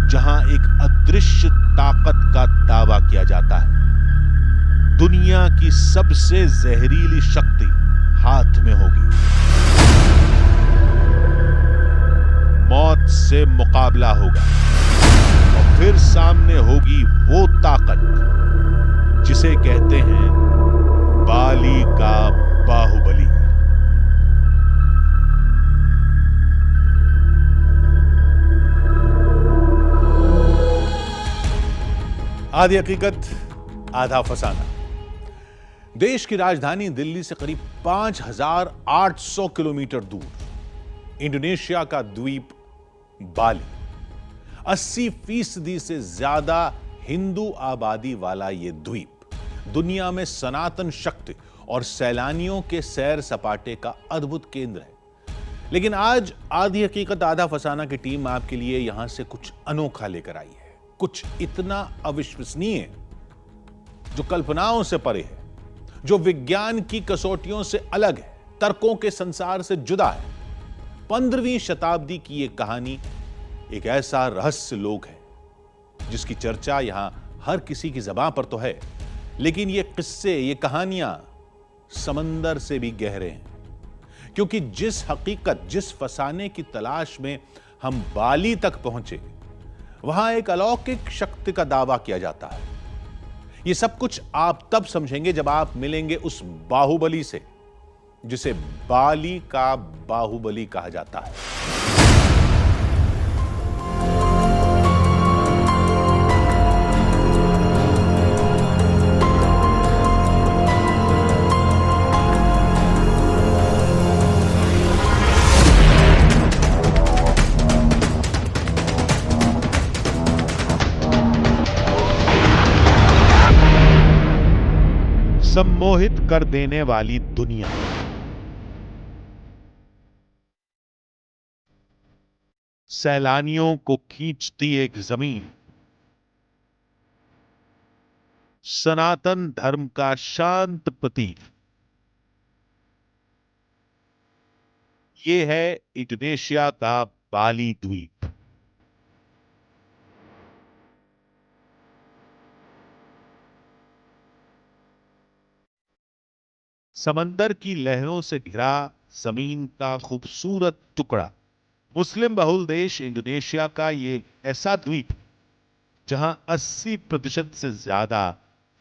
जहां एक अदृश्य ताकत का दावा किया जाता है। दुनिया की सबसे जहरीली शक्ति हाथ में होगी। मौत से मुकाबला होगा और फिर सामने होगी वो ताकत जिसे कहते हैं बाली का बाहुबली। आधी हकीकत आधा फसाना। देश की राजधानी दिल्ली से करीब 5,800 किलोमीटर दूर इंडोनेशिया का द्वीप बाली 80% से ज्यादा हिंदू आबादी वाला यह द्वीप दुनिया में सनातन शक्ति और सैलानियों के सैर सपाटे का अद्भुत केंद्र है। लेकिन आज आधी हकीकत आधा फसाना की टीम आपके लिए यहां से कुछ अनोखा लेकर आई है, कुछ इतना अविश्वसनीय जो कल्पनाओं से परे है, जो विज्ञान की कसौटियों से अलग है, तर्कों के संसार से जुदा है। 15वीं शताब्दी की यह कहानी एक ऐसा रहस्य लोक है जिसकी चर्चा यहां हर किसी की ज़बान पर तो है, लेकिन ये किस्से, ये कहानियां समंदर से भी गहरे हैं। क्योंकि जिस हकीकत, जिस फसाने की तलाश में हम बाली तक पहुंचे, वहां एक अलौकिक शक्ति का दावा किया जाता है। यह सब कुछ आप तब समझेंगे जब आप मिलेंगे उस बाहुबली से जिसे बाली का बाहुबली कहा जाता है। सम्मोहित कर देने वाली दुनिया, सैलानियों को खींचती एक जमीन, सनातन धर्म का शांत प्रतीक, ये है इंडोनेशिया का बाली द्वीप। समंदर की लहरों से घिरा जमीन का खूबसूरत टुकड़ा, मुस्लिम बहुल देश इंडोनेशिया का ये ऐसा द्वीप जहां 80% से ज्यादा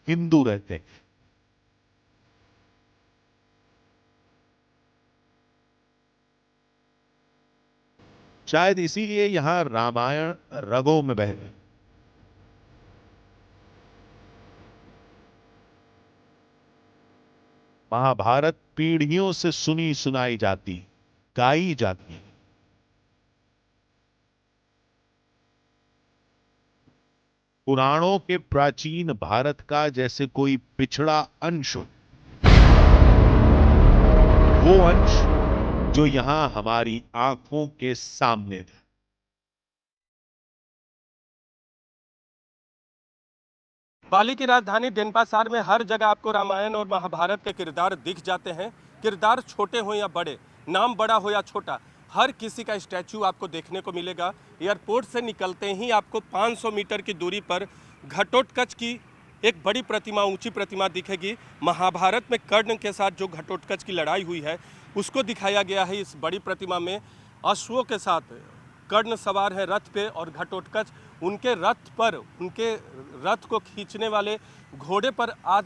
हिंदू रहते हैं। शायद इसीलिए यहां रामायण रगों में बह रहे। महाभारत पीढ़ियों से सुनी सुनाई जाती, गाई जाती। पुराणों के प्राचीन भारत का जैसे कोई पिछड़ा अंश, वो अंश जो यहां हमारी आंखों के सामने था। बाली की राजधानी डेनपासार में हर जगह आपको रामायण और महाभारत के किरदार दिख जाते हैं। किरदार छोटे हो या बड़े, नाम बड़ा हो या छोटा, हर किसी का स्टैचू आपको देखने को मिलेगा। एयरपोर्ट से निकलते ही आपको 500 मीटर की दूरी पर घटोत्कच की एक बड़ी प्रतिमा, ऊंची प्रतिमा दिखेगी। महाभारत में कर्ण के साथ जो घटोत्कच की लड़ाई हुई है उसको दिखाया गया है इस बड़ी प्रतिमा में। अश्वों के साथ कर्ण सवार है रथ पे और घटोत्कच उनके रथ पर, उनके रथ को खींचने वाले घोड़े पर आज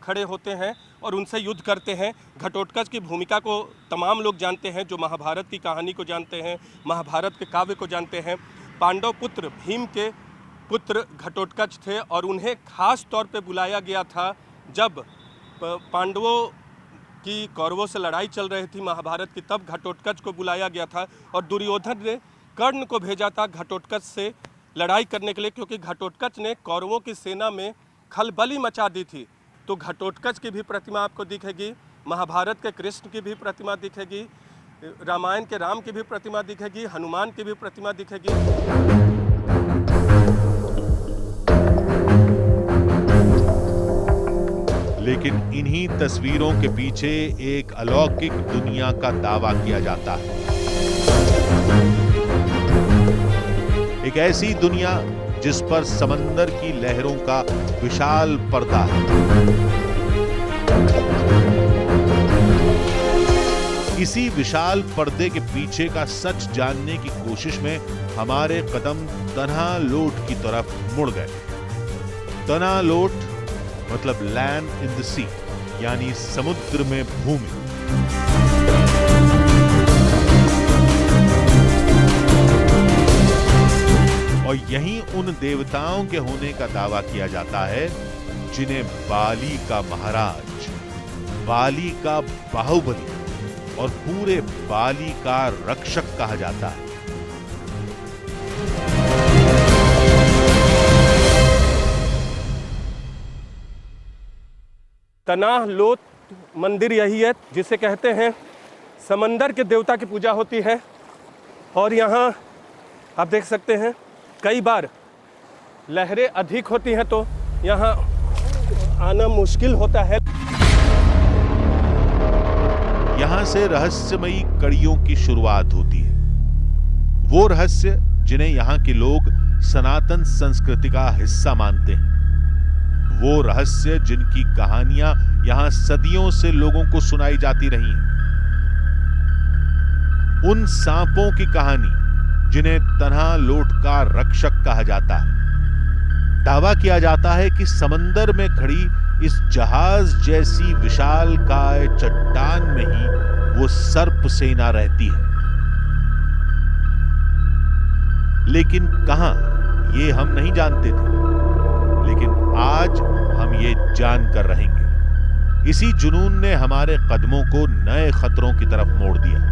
खड़े होते हैं और उनसे युद्ध करते हैं। घटोत्कच की भूमिका को तमाम लोग जानते हैं, जो महाभारत की कहानी को जानते हैं, महाभारत के काव्य को जानते हैं। पांडव पुत्र भीम के पुत्र घटोत्कच थे और उन्हें खास तौर पे बुलाया गया था जब पांडवों की कौरवों से लड़ाई चल रही थी महाभारत की, तब घटोत्कच को बुलाया गया था और दुर्योधन ने कर्ण को भेजा था घटोत्कच से लड़ाई करने के लिए, क्योंकि घटोत्कच ने कौरवों की सेना में खलबली मचा दी थी। तो घटोत्कच की भी प्रतिमा आपको दिखेगी, महाभारत के कृष्ण की भी प्रतिमा दिखेगी, रामायण के राम की भी प्रतिमा दिखेगी, हनुमान की भी प्रतिमा दिखेगी। लेकिन इन्हीं तस्वीरों के पीछे एक अलौकिक दुनिया का दावा किया जाता है। एक ऐसी दुनिया जिस पर समंदर की लहरों का विशाल पर्दा है। इसी विशाल पर्दे के पीछे का सच जानने की कोशिश में हमारे कदम तनालोट की तरफ मुड़ गए। तनालोट मतलब लैंड इन द सी, यानी समुद्र में भूमि। और यहीं उन देवताओं के होने का दावा किया जाता है जिन्हें बाली का महाराज, बाली का बाहुबली और पूरे बाली का रक्षक कहा जाता है। तनाह लोत मंदिर यही है जिसे कहते हैं समंदर के देवता की पूजा होती है। और यहाँ आप देख सकते हैं कई बार लहरें अधिक होती हैं तो यहाँ आना मुश्किल होता है। यहां से रहस्यमयी कड़ियों की शुरुआत होती है। वो रहस्य जिन्हें यहाँ के लोग सनातन संस्कृति का हिस्सा मानते हैं, वो रहस्य जिनकी कहानियां यहां सदियों से लोगों को सुनाई जाती रही हैं। उन सांपों की कहानी जिन्हें तन्हा लोट का रक्षक कहा जाता है। दावा किया जाता है कि समंदर में खड़ी इस जहाज जैसी विशालकाय चट्टान में ही वो सर्प सेना रहती है। लेकिन कहां, ये हम नहीं जानते थे, लेकिन आज हम ये जानकर रहेंगे। इसी जुनून ने हमारे कदमों को नए खतरों की तरफ मोड़ दिया।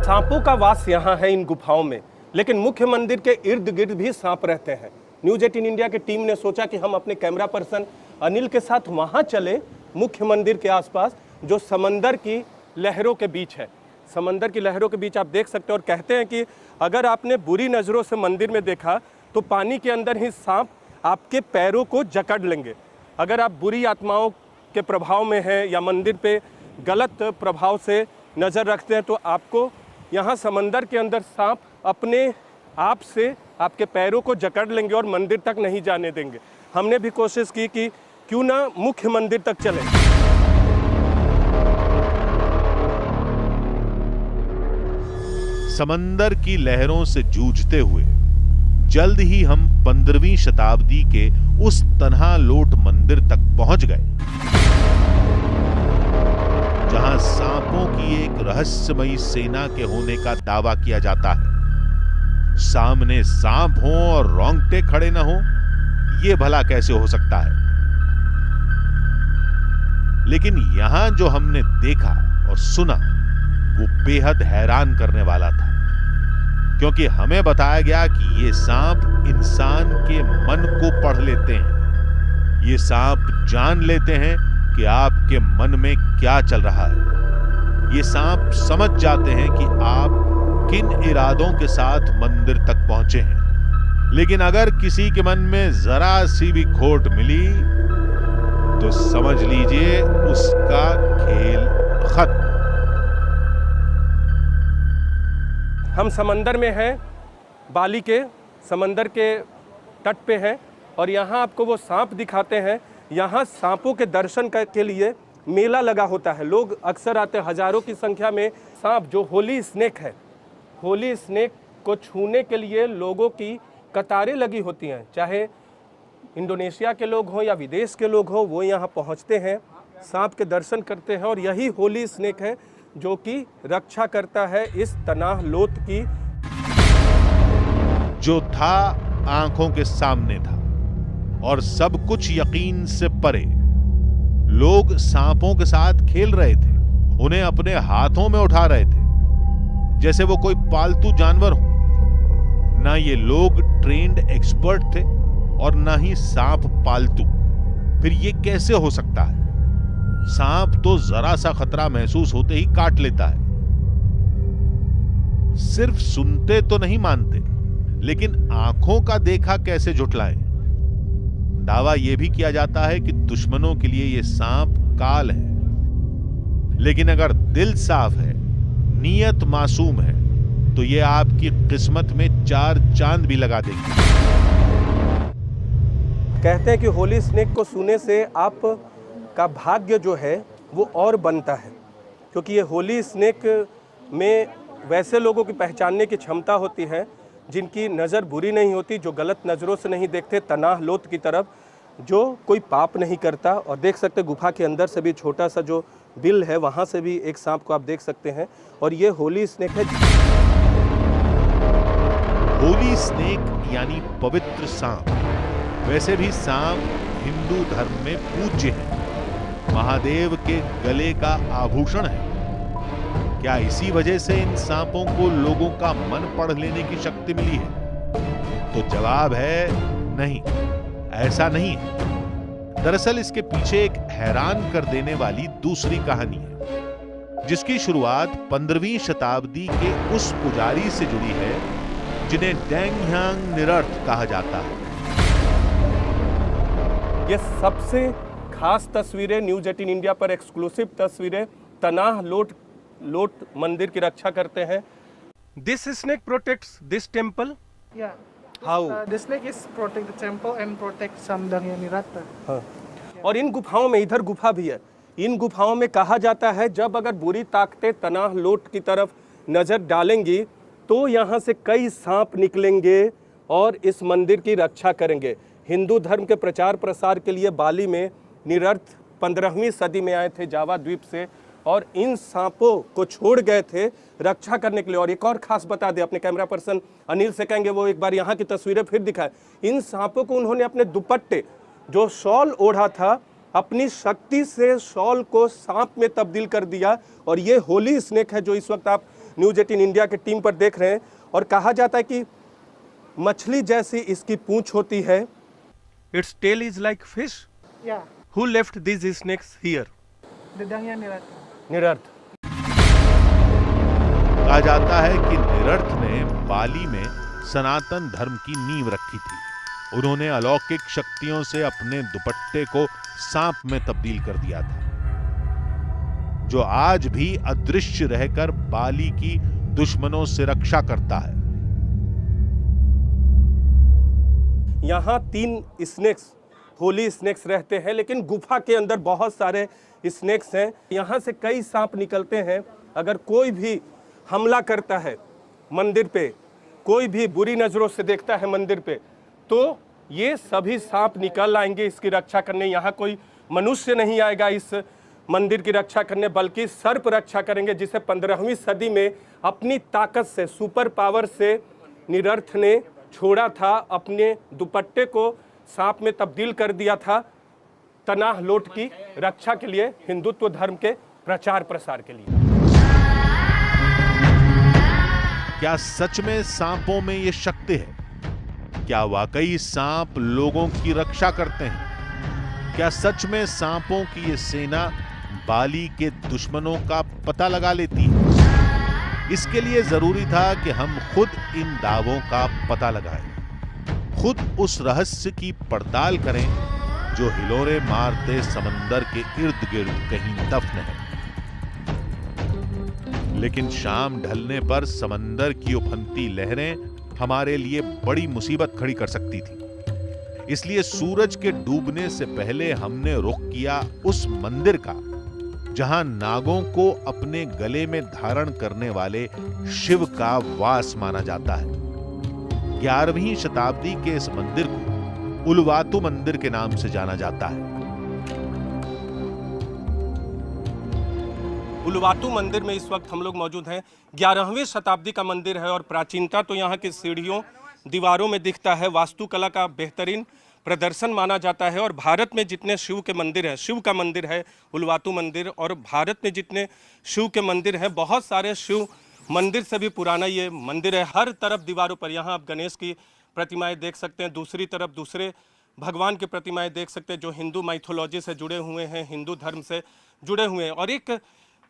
सांपों का वास यहाँ है इन गुफाओं में, लेकिन मुख्य मंदिर के इर्द गिर्द भी सांप रहते हैं। न्यूज 18 इंडिया की टीम ने सोचा कि हम अपने कैमरा पर्सन अनिल के साथ वहां चले, मुख्य मंदिर के आसपास, जो समंदर की लहरों के बीच है। समंदर की लहरों के बीच आप देख सकते हैं। और कहते हैं कि अगर आपने बुरी नज़रों से मंदिर में देखा तो पानी के अंदर ही सांप आपके पैरों को जकड़ लेंगे। अगर आप बुरी आत्माओं के प्रभाव में हैं या मंदिर पे गलत प्रभाव से नज़र रखते हैं तो आपको यहाँ समंदर के अंदर सांप अपने आप से आपके पैरों को जकड़ लेंगे और मंदिर तक नहीं जाने देंगे। हमने भी कोशिश की कि क्यों ना मुख्य मंदिर तक चलें। समंदर की लहरों से जूझते हुए जल्द ही हम 15वीं शताब्दी के उस तन्हा लोट मंदिर तक पहुंच गए, जहां सांपों की एक रहस्यमयी सेना के होने का दावा किया जाता है। सामने सांप हो और रोंगटे खड़े न हो, यह भला कैसे हो सकता है? लेकिन यहां जो हमने देखा और सुना वो बेहद हैरान करने वाला था, क्योंकि हमें बताया गया कि ये सांप इंसान के मन को पढ़ लेते हैं। ये सांप जान लेते हैं कि आपके मन में क्या चल रहा है। ये सांप समझ जाते हैं कि आप किन इरादों के साथ मंदिर तक पहुंचे हैं। लेकिन अगर किसी के मन में जरा सी भी खोट मिली तो समझ लीजिए उसका खेल खत्म। हम समंदर में हैं, बाली के समंदर के तट पे हैं और यहाँ आपको वो सांप दिखाते हैं। यहाँ सांपों के दर्शन के लिए मेला लगा होता है। लोग अक्सर आते हैं, हजारों की संख्या में। सांप जो होली स्नेक है, होली स्नेक को छूने के लिए लोगों की कतारें लगी होती हैं। चाहे इंडोनेशिया के लोग हों या विदेश के लोग हों, वो यहाँ पहुँचते हैं, सांप के दर्शन करते हैं। और यही होली स्नेक है जो कि रक्षा करता है इस तनाह लोत की। जो था आंखों के सामने था और सब कुछ यकीन से परे। लोग सांपों के साथ खेल रहे थे, उन्हें अपने हाथों में उठा रहे थे जैसे वो कोई पालतू जानवर हो। ना ये लोग ट्रेन्ड एक्सपर्ट थे और ना ही सांप पालतू। फिर ये कैसे हो सकता है? सांप तो जरा सा खतरा महसूस होते ही काट लेता है। सिर्फ सुनते तो नहीं मानते, लेकिन आंखों का देखा कैसे झुठलाएं? दावा यह भी किया जाता है कि दुश्मनों के लिए यह सांप काल है, लेकिन अगर दिल साफ है, नीयत मासूम है, तो यह आपकी किस्मत में 4 चांद भी लगा देगी। कहते हैं कि होली स्नेक को छूने से आप का भाग्य जो है वो और बनता है, क्योंकि ये होली स्नेक में वैसे लोगों की पहचानने की क्षमता होती है जिनकी नज़र बुरी नहीं होती, जो गलत नज़रों से नहीं देखते तनाह लोत की तरफ, जो कोई पाप नहीं करता। और देख सकते गुफा के अंदर से भी छोटा सा जो बिल है वहाँ से भी एक सांप को आप देख सकते हैं। और ये होली स्नेक है। होली स्नेक यानी पवित्र सांप। वैसे भी सांप हिंदू धर्म में पूज्य है। महादेव के गले का आभूषण है। क्या इसी वजह से इन सांपों को लोगों का मन पढ़ लेने की शक्ति मिली है? तो जवाब है नहीं, ऐसा नहीं है। दरअसल इसके पीछे एक हैरान कर देने वाली दूसरी कहानी है, जिसकी शुरुआत 15वीं शताब्दी के उस पुजारी से जुड़ी है जिन्हें डेंग ह्यांग निरर्थ कहा जाता है। ये सबसे खास तस्वीरें न्यूज 18 इंडिया पर एक्सक्लूसिव तस्वीरें तनाह लोट मंदिर की रक्षा करते हैं। This snake protects this temple. Yeah. How? The snake is protect the temple and protect Samdanya Niratta. हाँ। और इन गुफाओं में, इधर गुफा भी है, इन गुफाओं में कहा जाता है जब अगर बुरी ताकतें तनाह लोट की तरफ नजर डालेंगी तो यहाँ से कई सांप निकलेंगे और इस मंदिर की रक्षा करेंगे। हिंदू धर्म के प्रचार प्रसार के लिए बाली में निरर्थ 15वीं सदी में आए थे जावा द्वीप से, और इन सांपों को छोड़ गए थे रक्षा करने के लिए। और एक और खास बता दें, अपने कैमरा पर्सन अनिल से कहेंगे वो एक बार यहाँ की तस्वीरें फिर दिखाए। इन सांपों को उन्होंने अपने दुपट्टे, जो शॉल ओढ़ा था, अपनी शक्ति से शॉल को सांप में तब्दील कर दिया। और ये होली स्नेक है जो इस वक्त आप न्यूज 18 इंडिया की टीम पर देख रहे हैं। और कहा जाता है कि मछली जैसी इसकी पूंछ होती है। Its tail is like fish. Yeah. Who left this snakes here? The Danya Niratta. निरर्थ। कहा जाता है कि निरर्थ ने बाली में सनातन धर्म की नींव रखी थी। उन्होंने अलौकिक शक्तियों से अपने दुपट्टे को सांप में तब्दील कर दिया था, जो आज भी अदृश्य रहकर बाली की दुश्मनों से रक्षा करता है। यहाँ 3 स्नेक्स, होली स्नेक्स रहते हैं, लेकिन गुफा के अंदर बहुत सारे स्नेक्स हैं। यहाँ से कई सांप निकलते हैं। अगर कोई भी हमला करता है मंदिर पे, कोई भी बुरी नज़रों से देखता है मंदिर पे, तो ये सभी सांप निकल आएंगे इसकी रक्षा करने। यहाँ कोई मनुष्य नहीं आएगा इस मंदिर की रक्षा करने, बल्कि सर्प रक्षा करेंगे, जिसे 15वीं सदी में अपनी ताकत से, सुपर पावर से निरर्थ ने छोड़ा था। अपने दुपट्टे को सांप में तब्दील कर दिया था तनाह लोट की रक्षा के लिए, हिंदुत्व धर्म के प्रचार प्रसार के लिए। क्या सच में सांपों में ये शक्ति है? क्या वाकई सांप लोगों की रक्षा करते हैं? क्या सच में सांपों की ये सेना बाली के दुश्मनों का पता लगा लेती है? इसके लिए जरूरी था कि हम खुद इन दावों का पता लगाएं, खुद उस रहस्य की पड़ताल करें जो हिलोरे मारते समंदर के इर्द गिर्द कहीं दफन है। लेकिन शाम ढलने पर समंदर की उफनती लहरें हमारे लिए बड़ी मुसीबत खड़ी कर सकती थी। इसलिए सूरज के डूबने से पहले हमने रुख किया उस मंदिर का जहां नागों को अपने गले में धारण करने वाले शिव का वास माना जाता है। 11वीं शताब्दी के इस मंदिर को उलवातु मंदिर के नाम से जाना जाता है। उलवातु मंदिर में इस वक्त हम लोग मौजूद हैं। 11वीं शताब्दी का मंदिर है और प्राचीनता तो यहाँ की सीढ़ियों, दीवारों में दिखता है। वास्तुकला का बेहतरीन प्रदर्शन माना जाता है। और भारत में जितने शिव के मंदिर हैं, शिव का मंदिर है उलवातु मंदिर, और भारत में जितने शिव के मंदिर हैं, बहुत सारे शिव मंदिर से भी पुराना ये मंदिर है। हर तरफ दीवारों पर यहाँ आप गणेश की प्रतिमाएं देख सकते हैं, दूसरी तरफ दूसरे भगवान की प्रतिमाएं देख सकते हैं जो हिंदू माइथोलॉजी से जुड़े हुए हैं, हिंदू धर्म से जुड़े हुए हैं। और एक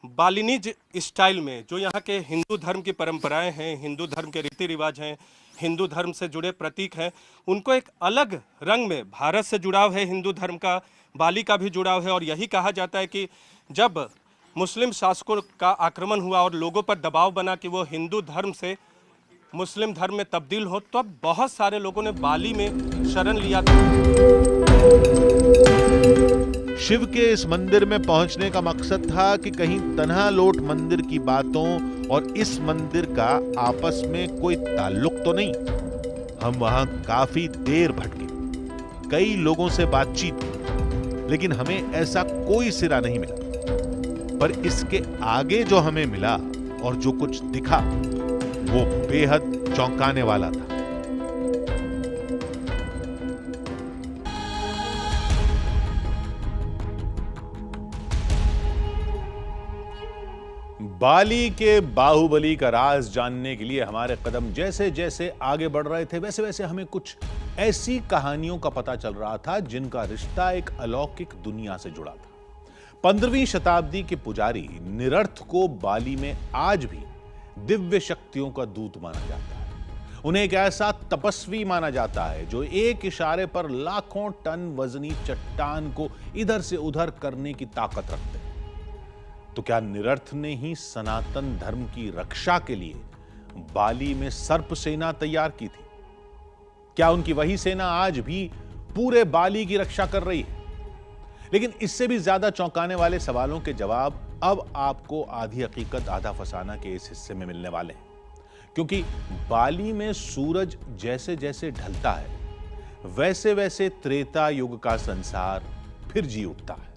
बालिनीज स्टाइल में जो यहाँ के हिंदू धर्म की परंपराएं हैं, हिंदू धर्म के रीति रिवाज हैं, हिंदू धर्म से जुड़े प्रतीक हैं, उनको एक अलग रंग में, भारत से जुड़ाव है हिंदू धर्म का, बाली का भी जुड़ाव है। और यही कहा जाता है कि जब मुस्लिम शासकों का आक्रमण हुआ और लोगों पर दबाव बना कि वो हिंदू धर्म से मुस्लिम धर्म में तब्दील हो, तो अब बहुत सारे लोगों ने बाली में शरण लिया था। शिव के इस मंदिर में पहुंचने का मकसद था कि कहीं तन्हा लोट मंदिर की बातों और इस मंदिर का आपस में कोई ताल्लुक तो नहीं। हम वहां काफी देर भटके, कई लोगों से बातचीत की, लेकिन हमें ऐसा कोई सिरा नहीं मिला। पर इसके आगे जो हमें मिला और जो कुछ दिखा वो बेहद चौंकाने वाला था। बाली के बाहुबली का राज जानने के लिए हमारे कदम जैसे जैसे आगे बढ़ रहे थे, वैसे वैसे हमें कुछ ऐसी कहानियों का पता चल रहा था जिनका रिश्ता एक अलौकिक दुनिया से जुड़ा था। 15वीं शताब्दी के पुजारी निरर्थ को बाली में आज भी दिव्य शक्तियों का दूत माना जाता है। उन्हें एक ऐसा तपस्वी माना जाता है जो एक इशारे पर लाखों टन वजनी चट्टान को इधर से उधर करने की ताकत रखते हैं। तो क्या निरर्थ ने ही सनातन धर्म की रक्षा के लिए बाली में सर्प सेना तैयार की थी? क्या उनकी वही सेना आज भी पूरे बाली की रक्षा कर रही है? लेकिन इससे भी ज्यादा चौंकाने वाले सवालों के जवाब अब आपको आधी हकीकत आधा फसाना के इस हिस्से में मिलने वाले हैं, क्योंकि बाली में सूरज जैसे जैसे ढलता है वैसे वैसे त्रेता युग का संसार फिर जी उठता है।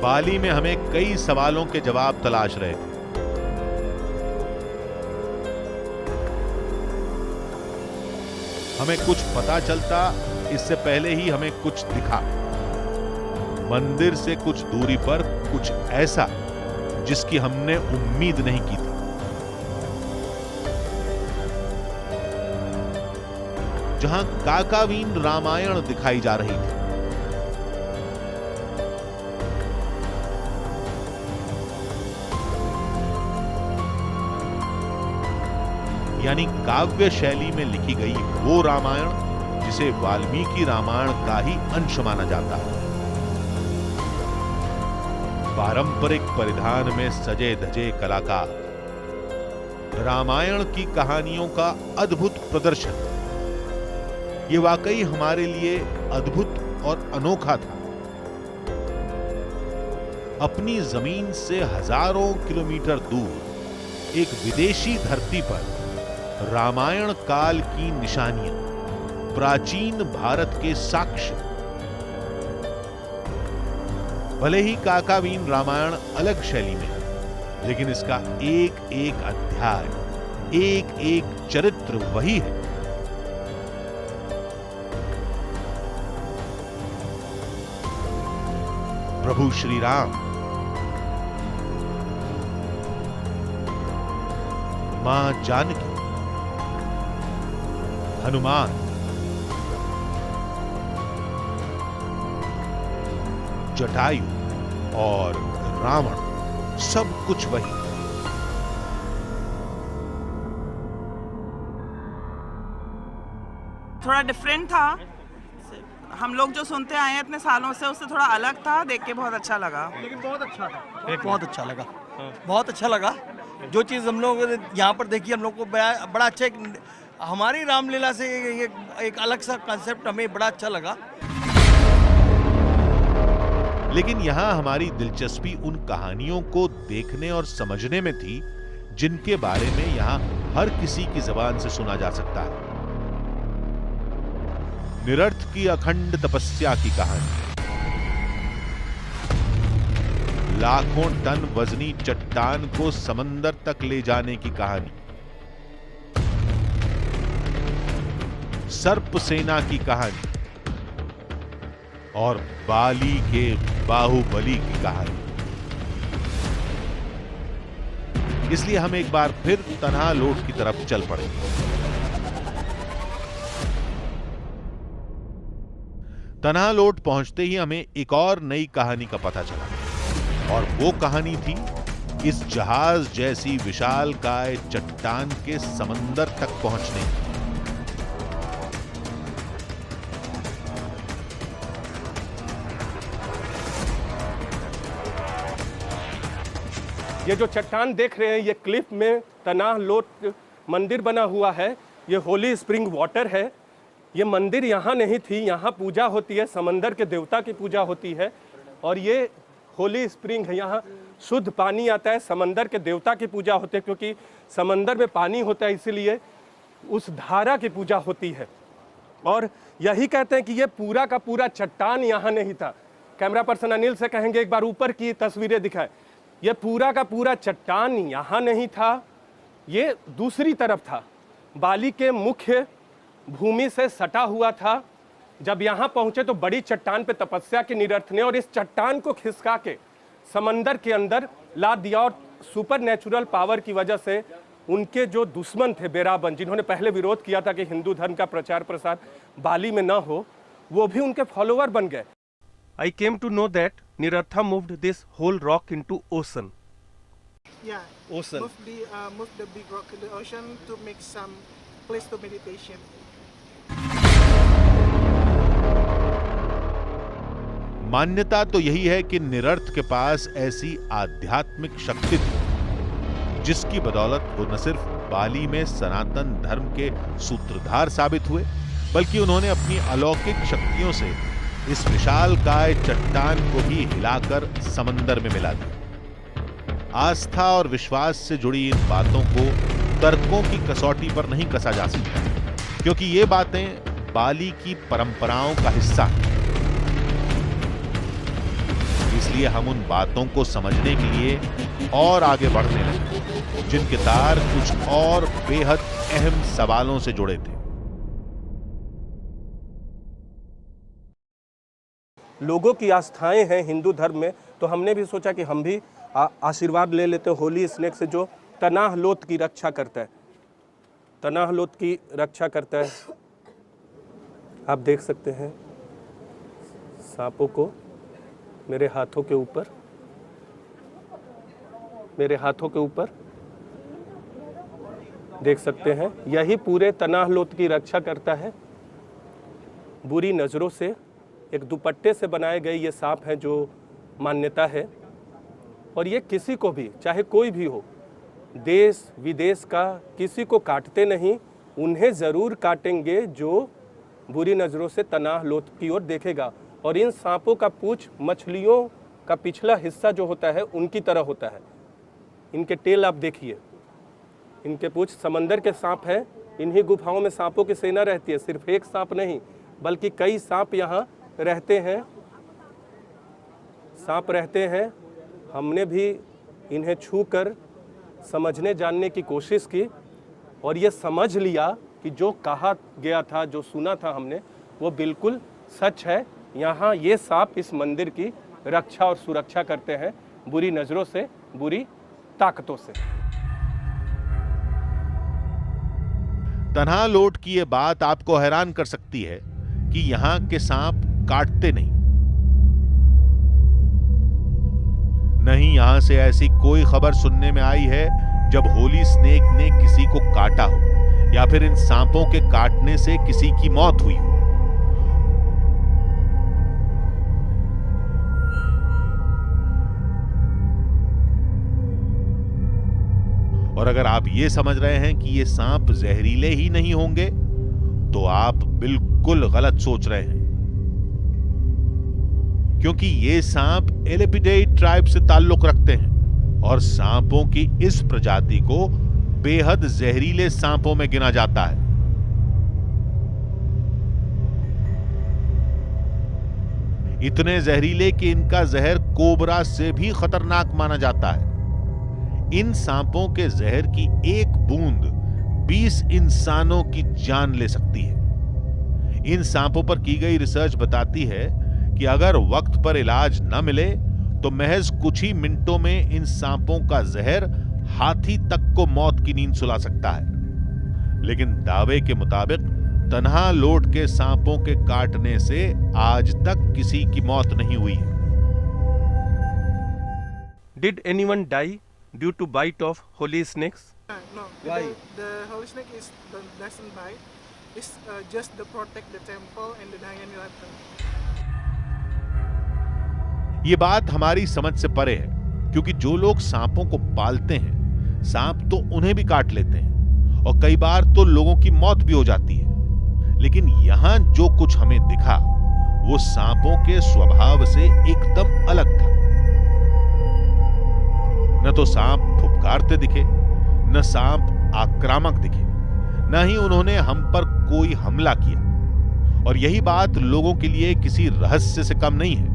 बाली में हमें कई सवालों के जवाब तलाश रहे थे। हमें कुछ पता चलता इससे पहले ही हमें कुछ दिखा। मंदिर से कुछ दूरी पर कुछ ऐसा जिसकी हमने उम्मीद नहीं की थी। जहां काकावीन रामायण दिखाई जा रही थी, यानी काव्य शैली में लिखी गई वो रामायण जिसे वाल्मीकि रामायण का ही अंश माना जाता है। पारंपरिक परिधान में सजे धजे कलाकार, रामायण की कहानियों का अद्भुत प्रदर्शन, ये वाकई हमारे लिए अद्भुत और अनोखा था। अपनी जमीन से हजारों किलोमीटर दूर एक विदेशी धरती पर रामायण काल की निशानियां, प्राचीन भारत के साक्ष्य। भले ही काकावीन रामायण अलग शैली में है, लेकिन इसका एक एक अध्याय, एक एक चरित्र वही है। प्रभु श्री राम, मां जानकी, हनुमान, जटायु और रावण, सब कुछ वही। थोड़ा डिफरेंट था। हम लोग जो सुनते आए हैं इतने सालों से, उससे थोड़ा अलग था। देख के बहुत अच्छा लगा। लेकिन बहुत अच्छा था, बहुत अच्छा लगा, बहुत अच्छा लगा। जो चीज़ हम लोग यहाँ पर देखी, हम लोग को बड़ा अच्छा, हमारी रामलीला से एक अलग सा कंसेप्ट हमें बड़ा अच्छा लगा। लेकिन यहां हमारी दिलचस्पी उन कहानियों को देखने और समझने में थी जिनके बारे में यहां हर किसी की जबान से सुना जा सकता है। निरर्थ की अखंड तपस्या की कहानी, लाखों टन वजनी चट्टान को समंदर तक ले जाने की कहानी, सर्प सेना की कहानी और बाली के बाहुबली की कहानी। इसलिए हम एक बार फिर तन्हा लोट की तरफ चल पड़े। तन्हा लोट पहुंचते ही हमें एक और नई कहानी का पता चला, और वो कहानी थी इस जहाज जैसी विशालकाय चट्टान के समंदर तक पहुंचने की। ये जो चट्टान देख रहे हैं, ये क्लिफ में तनाह लोट मंदिर बना हुआ है। ये होली स्प्रिंग वाटर है। ये मंदिर यहाँ नहीं थी, यहाँ पूजा होती है, समंदर के देवता की पूजा होती है। और ये होली स्प्रिंग है, यहाँ शुद्ध पानी आता है, समंदर के देवता की पूजा होती है, क्योंकि समंदर में पानी होता है, इसीलिए उस धारा की पूजा होती है। और यही कहते हैं कि ये पूरा का पूरा चट्टान यहाँ नहीं था। कैमरा पर्सन अनिल से कहेंगे एक बार ऊपर की तस्वीरें दिखाएं। ये पूरा का पूरा चट्टान यहाँ नहीं था, ये दूसरी तरफ था, बाली के मुख्य भूमि से सटा हुआ था। जब यहाँ पहुँचे तो बड़ी चट्टान पे तपस्या के निरत ने और इस चट्टान को खिसका के समंदर के अंदर ला दिया। और सुपर नेचुरल पावर की वजह से उनके जो दुश्मन थे बेराबन, जिन्होंने पहले विरोध किया था कि हिंदू धर्म का प्रचार प्रसार बाली में न हो, वो भी उनके फॉलोअर बन गए। I came to know that Niratha moved this whole rock into ocean. Yeah. Ocean. Move the big rock in the ocean to make some place to meditation. मान्यता तो यही है कि निरर्थ के पास ऐसी आध्यात्मिक शक्ति थी जिसकी बदौलत वो न सिर्फ बाली में सनातन धर्म के सूत्रधार साबित हुए, बल्कि उन्होंने अपनी अलौकिक शक्तियों से इस विशालकाय चट्टान को भी हिलाकर समंदर में मिला दिया। आस्था और विश्वास से जुड़ी इन बातों को तर्कों की कसौटी पर नहीं कसा जा सकता, क्योंकि ये बातें बाली की परंपराओं का हिस्सा हैं। इसलिए हम उन बातों को समझने के लिए और आगे बढ़ने लगे, जिनके तार कुछ और बेहद अहम सवालों से जुड़े थे। लोगों की आस्थाएं हैं हिंदू धर्म में, तो हमने भी सोचा कि हम भी आशीर्वाद ले लेते हैं होली स्नेक से, जो तनाह लोथ की रक्षा करता है। तनाह लोथ की रक्षा करता है। आप देख सकते हैं सांपों को मेरे हाथों के ऊपर, मेरे हाथों के ऊपर देख सकते हैं। यही पूरे तनाह लोथ की रक्षा करता है बुरी नज़रों से। एक दुपट्टे से बनाए गए ये सांप हैं, जो मान्यता है। और ये किसी को भी, चाहे कोई भी हो, देश विदेश का, किसी को काटते नहीं। उन्हें ज़रूर काटेंगे जो बुरी नज़रों से तनाह लोथ की ओर देखेगा। और इन सांपों का पूंछ मछलियों का पिछला हिस्सा जो होता है उनकी तरह होता है। इनके टेल आप देखिए, इनके पूंछ समंदर के सांप हैं। इन्हीं गुफाओं में सांपों की सेना रहती है। सिर्फ एक सांप नहीं, बल्कि कई सांप यहाँ रहते हैं, सांप रहते हैं। हमने भी इन्हें छूकर समझने जानने की कोशिश की और ये समझ लिया कि जो कहा गया था, जो सुना था हमने, वो बिल्कुल सच है। यहाँ ये सांप इस मंदिर की रक्षा और सुरक्षा करते हैं बुरी नज़रों से, बुरी ताकतों से। तन्हा लोट की ये बात आपको हैरान कर सकती है कि यहाँ के सांप काटते नहीं। यहां से ऐसी कोई खबर सुनने में आई है जब होली स्नेक ने किसी को काटा हो या फिर इन सांपों के काटने से किसी की मौत हुई हो। और अगर आप ये समझ रहे हैं कि ये सांप जहरीले ही नहीं होंगे, तो आप बिल्कुल गलत सोच रहे हैं, क्योंकि ये सांप एलेपिडाई ट्राइब से ताल्लुक रखते हैं और सांपों की इस प्रजाति को बेहद जहरीले सांपों में गिना जाता है। इतने जहरीले कि इनका जहर कोबरा से भी खतरनाक माना जाता है। इन सांपों के जहर की एक बूंद 20 इंसानों की जान ले सकती है। इन सांपों पर की गई रिसर्च बताती है कि अगर वक्त पर इलाज न मिले तो महज कुछ ही मिनटों में इन सांपों का जहर हाथी तक को मौत की नींद सुला सकता है। लेकिन दावे के मुताबिक तन्हा लोट के सांपों के काटने से आज तक किसी की मौत नहीं हुई है। Did anyone die due to bite of holy snakes? No. Why? The holy snake doesn't bite. It's just to protect the temple and the Dayaniratan. ये बात हमारी समझ से परे है, क्योंकि जो लोग सांपों को पालते हैं, सांप तो उन्हें भी काट लेते हैं और कई बार तो लोगों की मौत भी हो जाती है। लेकिन यहां जो कुछ हमें दिखा वो सांपों के स्वभाव से एकदम अलग था। न तो सांप फुफकारते दिखे, न सांप आक्रामक दिखे, न ही उन्होंने हम पर कोई हमला किया। और यही बात लोगों के लिए किसी रहस्य से कम नहीं है।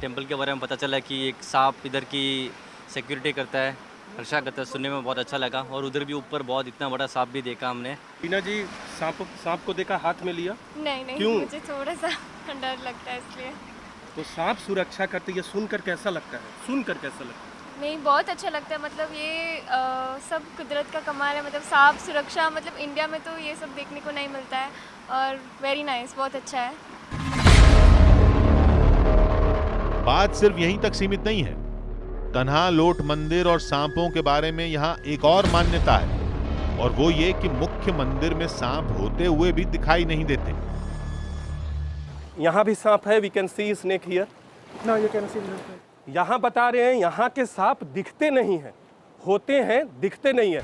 टेंपल के बारे में पता चला कि एक सांप इधर की सिक्योरिटी करता है, रक्षा करता है, सुनने में बहुत अच्छा लगा। और उधर भी ऊपर बहुत इतना बड़ा सांप भी देखा हमने। टीना जी, सांप को देखा, हाथ में लिया? नहीं क्यों? मुझे थोड़ा सा डर लगता है इसलिए। तो सांप सुरक्षा करते, ये सुनकर कैसा लगता है? सुनकर कैसा लगता है? नहीं, बहुत अच्छा लगता है। मतलब ये सब कुदरत का कमाल है। मतलब सांप सुरक्षा, मतलब इंडिया में तो ये सब देखने को नहीं मिलता है। और वेरी नाइस, बहुत अच्छा है। बात सिर्फ यहीं तक सीमित नहीं है। तन्हा लोट मंदिर और सांपों के बारे में यहाँ एक और मान्यता है, और वो ये कि मुख्य मंदिर में सांप होते हुए भी दिखाई नहीं देते। यहाँ भी सांप है, we can see snake here. No, you can see this. यहाँ बता रहे हैं यहाँ के सांप दिखते नहीं हैं, होते हैं दिखते नहीं है।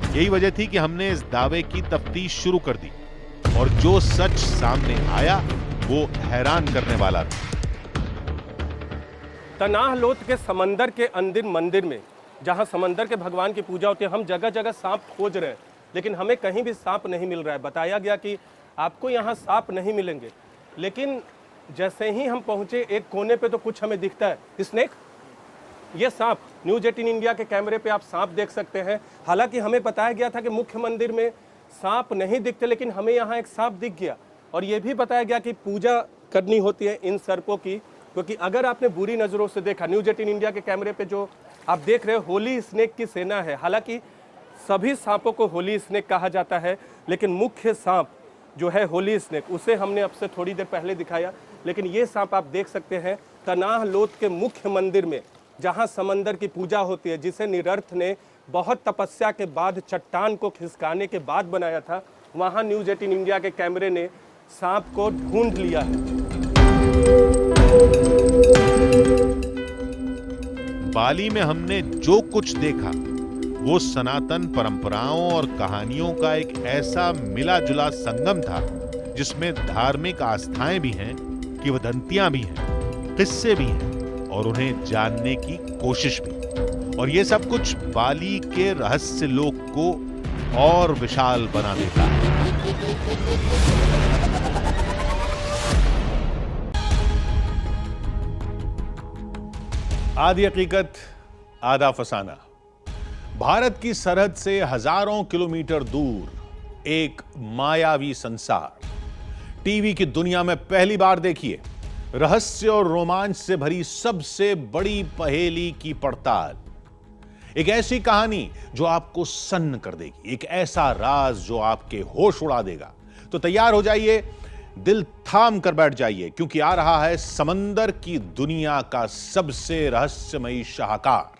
यही वजह थी कि हमने इस दावे की तफ्तीश शुरू कर दी, और जो सच सामने आया वो हैरान करने वाला था। तनाह लोथ के समंदर के अंदर मंदिर में, जहाँ समंदर के भगवान की पूजा होती है, हम जगह जगह सांप खोज रहे हैं, लेकिन हमें कहीं भी सांप नहीं मिल रहा है। बताया गया कि आपको यहाँ सांप नहीं मिलेंगे, लेकिन जैसे ही हम पहुँचे एक कोने पे तो कुछ हमें दिखता है, स्नेक। ये सांप न्यूज़ 18 इंडिया के कैमरे पे आप सांप देख सकते हैं। हालांकि हमें बताया गया था कि मुख्य मंदिर में सांप नहीं दिखते, लेकिन हमें यहाँ एक सांप दिख गया। और ये भी बताया गया कि पूजा करनी होती है इन सर्पों की, क्योंकि अगर आपने बुरी नज़रों से देखा, न्यूज़ 18 इंडिया के कैमरे पे जो आप देख रहे हो, होली स्नेक की सेना है। हालांकि सभी सांपों को होली स्नेक कहा जाता है, लेकिन मुख्य सांप जो है होली स्नेक, उसे हमने अब से थोड़ी देर पहले दिखाया। लेकिन ये सांप आप देख सकते हैं तनाह लोथ के मुख्य मंदिर में, जहाँ समंदर की पूजा होती है, जिसे निरर्थ ने बहुत तपस्या के बाद चट्टान को खिसकाने के बाद बनाया था, वहाँ न्यूज़ 18 इंडिया के कैमरे ने सांप को ढूंढ लिया है। बाली में हमने जो कुछ देखा वो सनातन परंपराओं और कहानियों का एक ऐसा मिला जुला संगम था, जिसमें धार्मिक आस्थाएं भी हैं, किंवदंतियां भी हैं, किस्से भी हैं, और उन्हें जानने की कोशिश भी। और ये सब कुछ बाली के रहस्य लोक को और विशाल बना देता है। आधी हकीकत आधा फसाना। भारत की सरहद से हजारों किलोमीटर दूर एक मायावी संसार। टीवी की दुनिया में पहली बार देखिए रहस्य और रोमांच से भरी सबसे बड़ी पहेली की पड़ताल। एक ऐसी कहानी जो आपको सन्न कर देगी, एक ऐसा राज जो आपके होश उड़ा देगा। तो तैयार हो जाइए, दिल थाम कर बैठ जाइए, क्योंकि आ रहा है समंदर की दुनिया का सबसे रहस्यमयी शाहकार।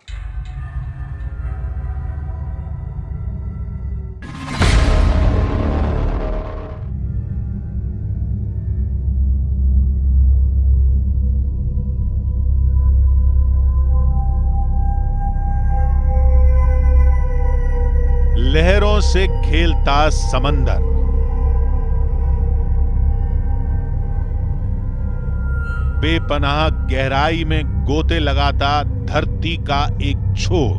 लहरों से खेलता समंदर, बेपनाह गहराई में गोते लगाता धरती का एक छोर,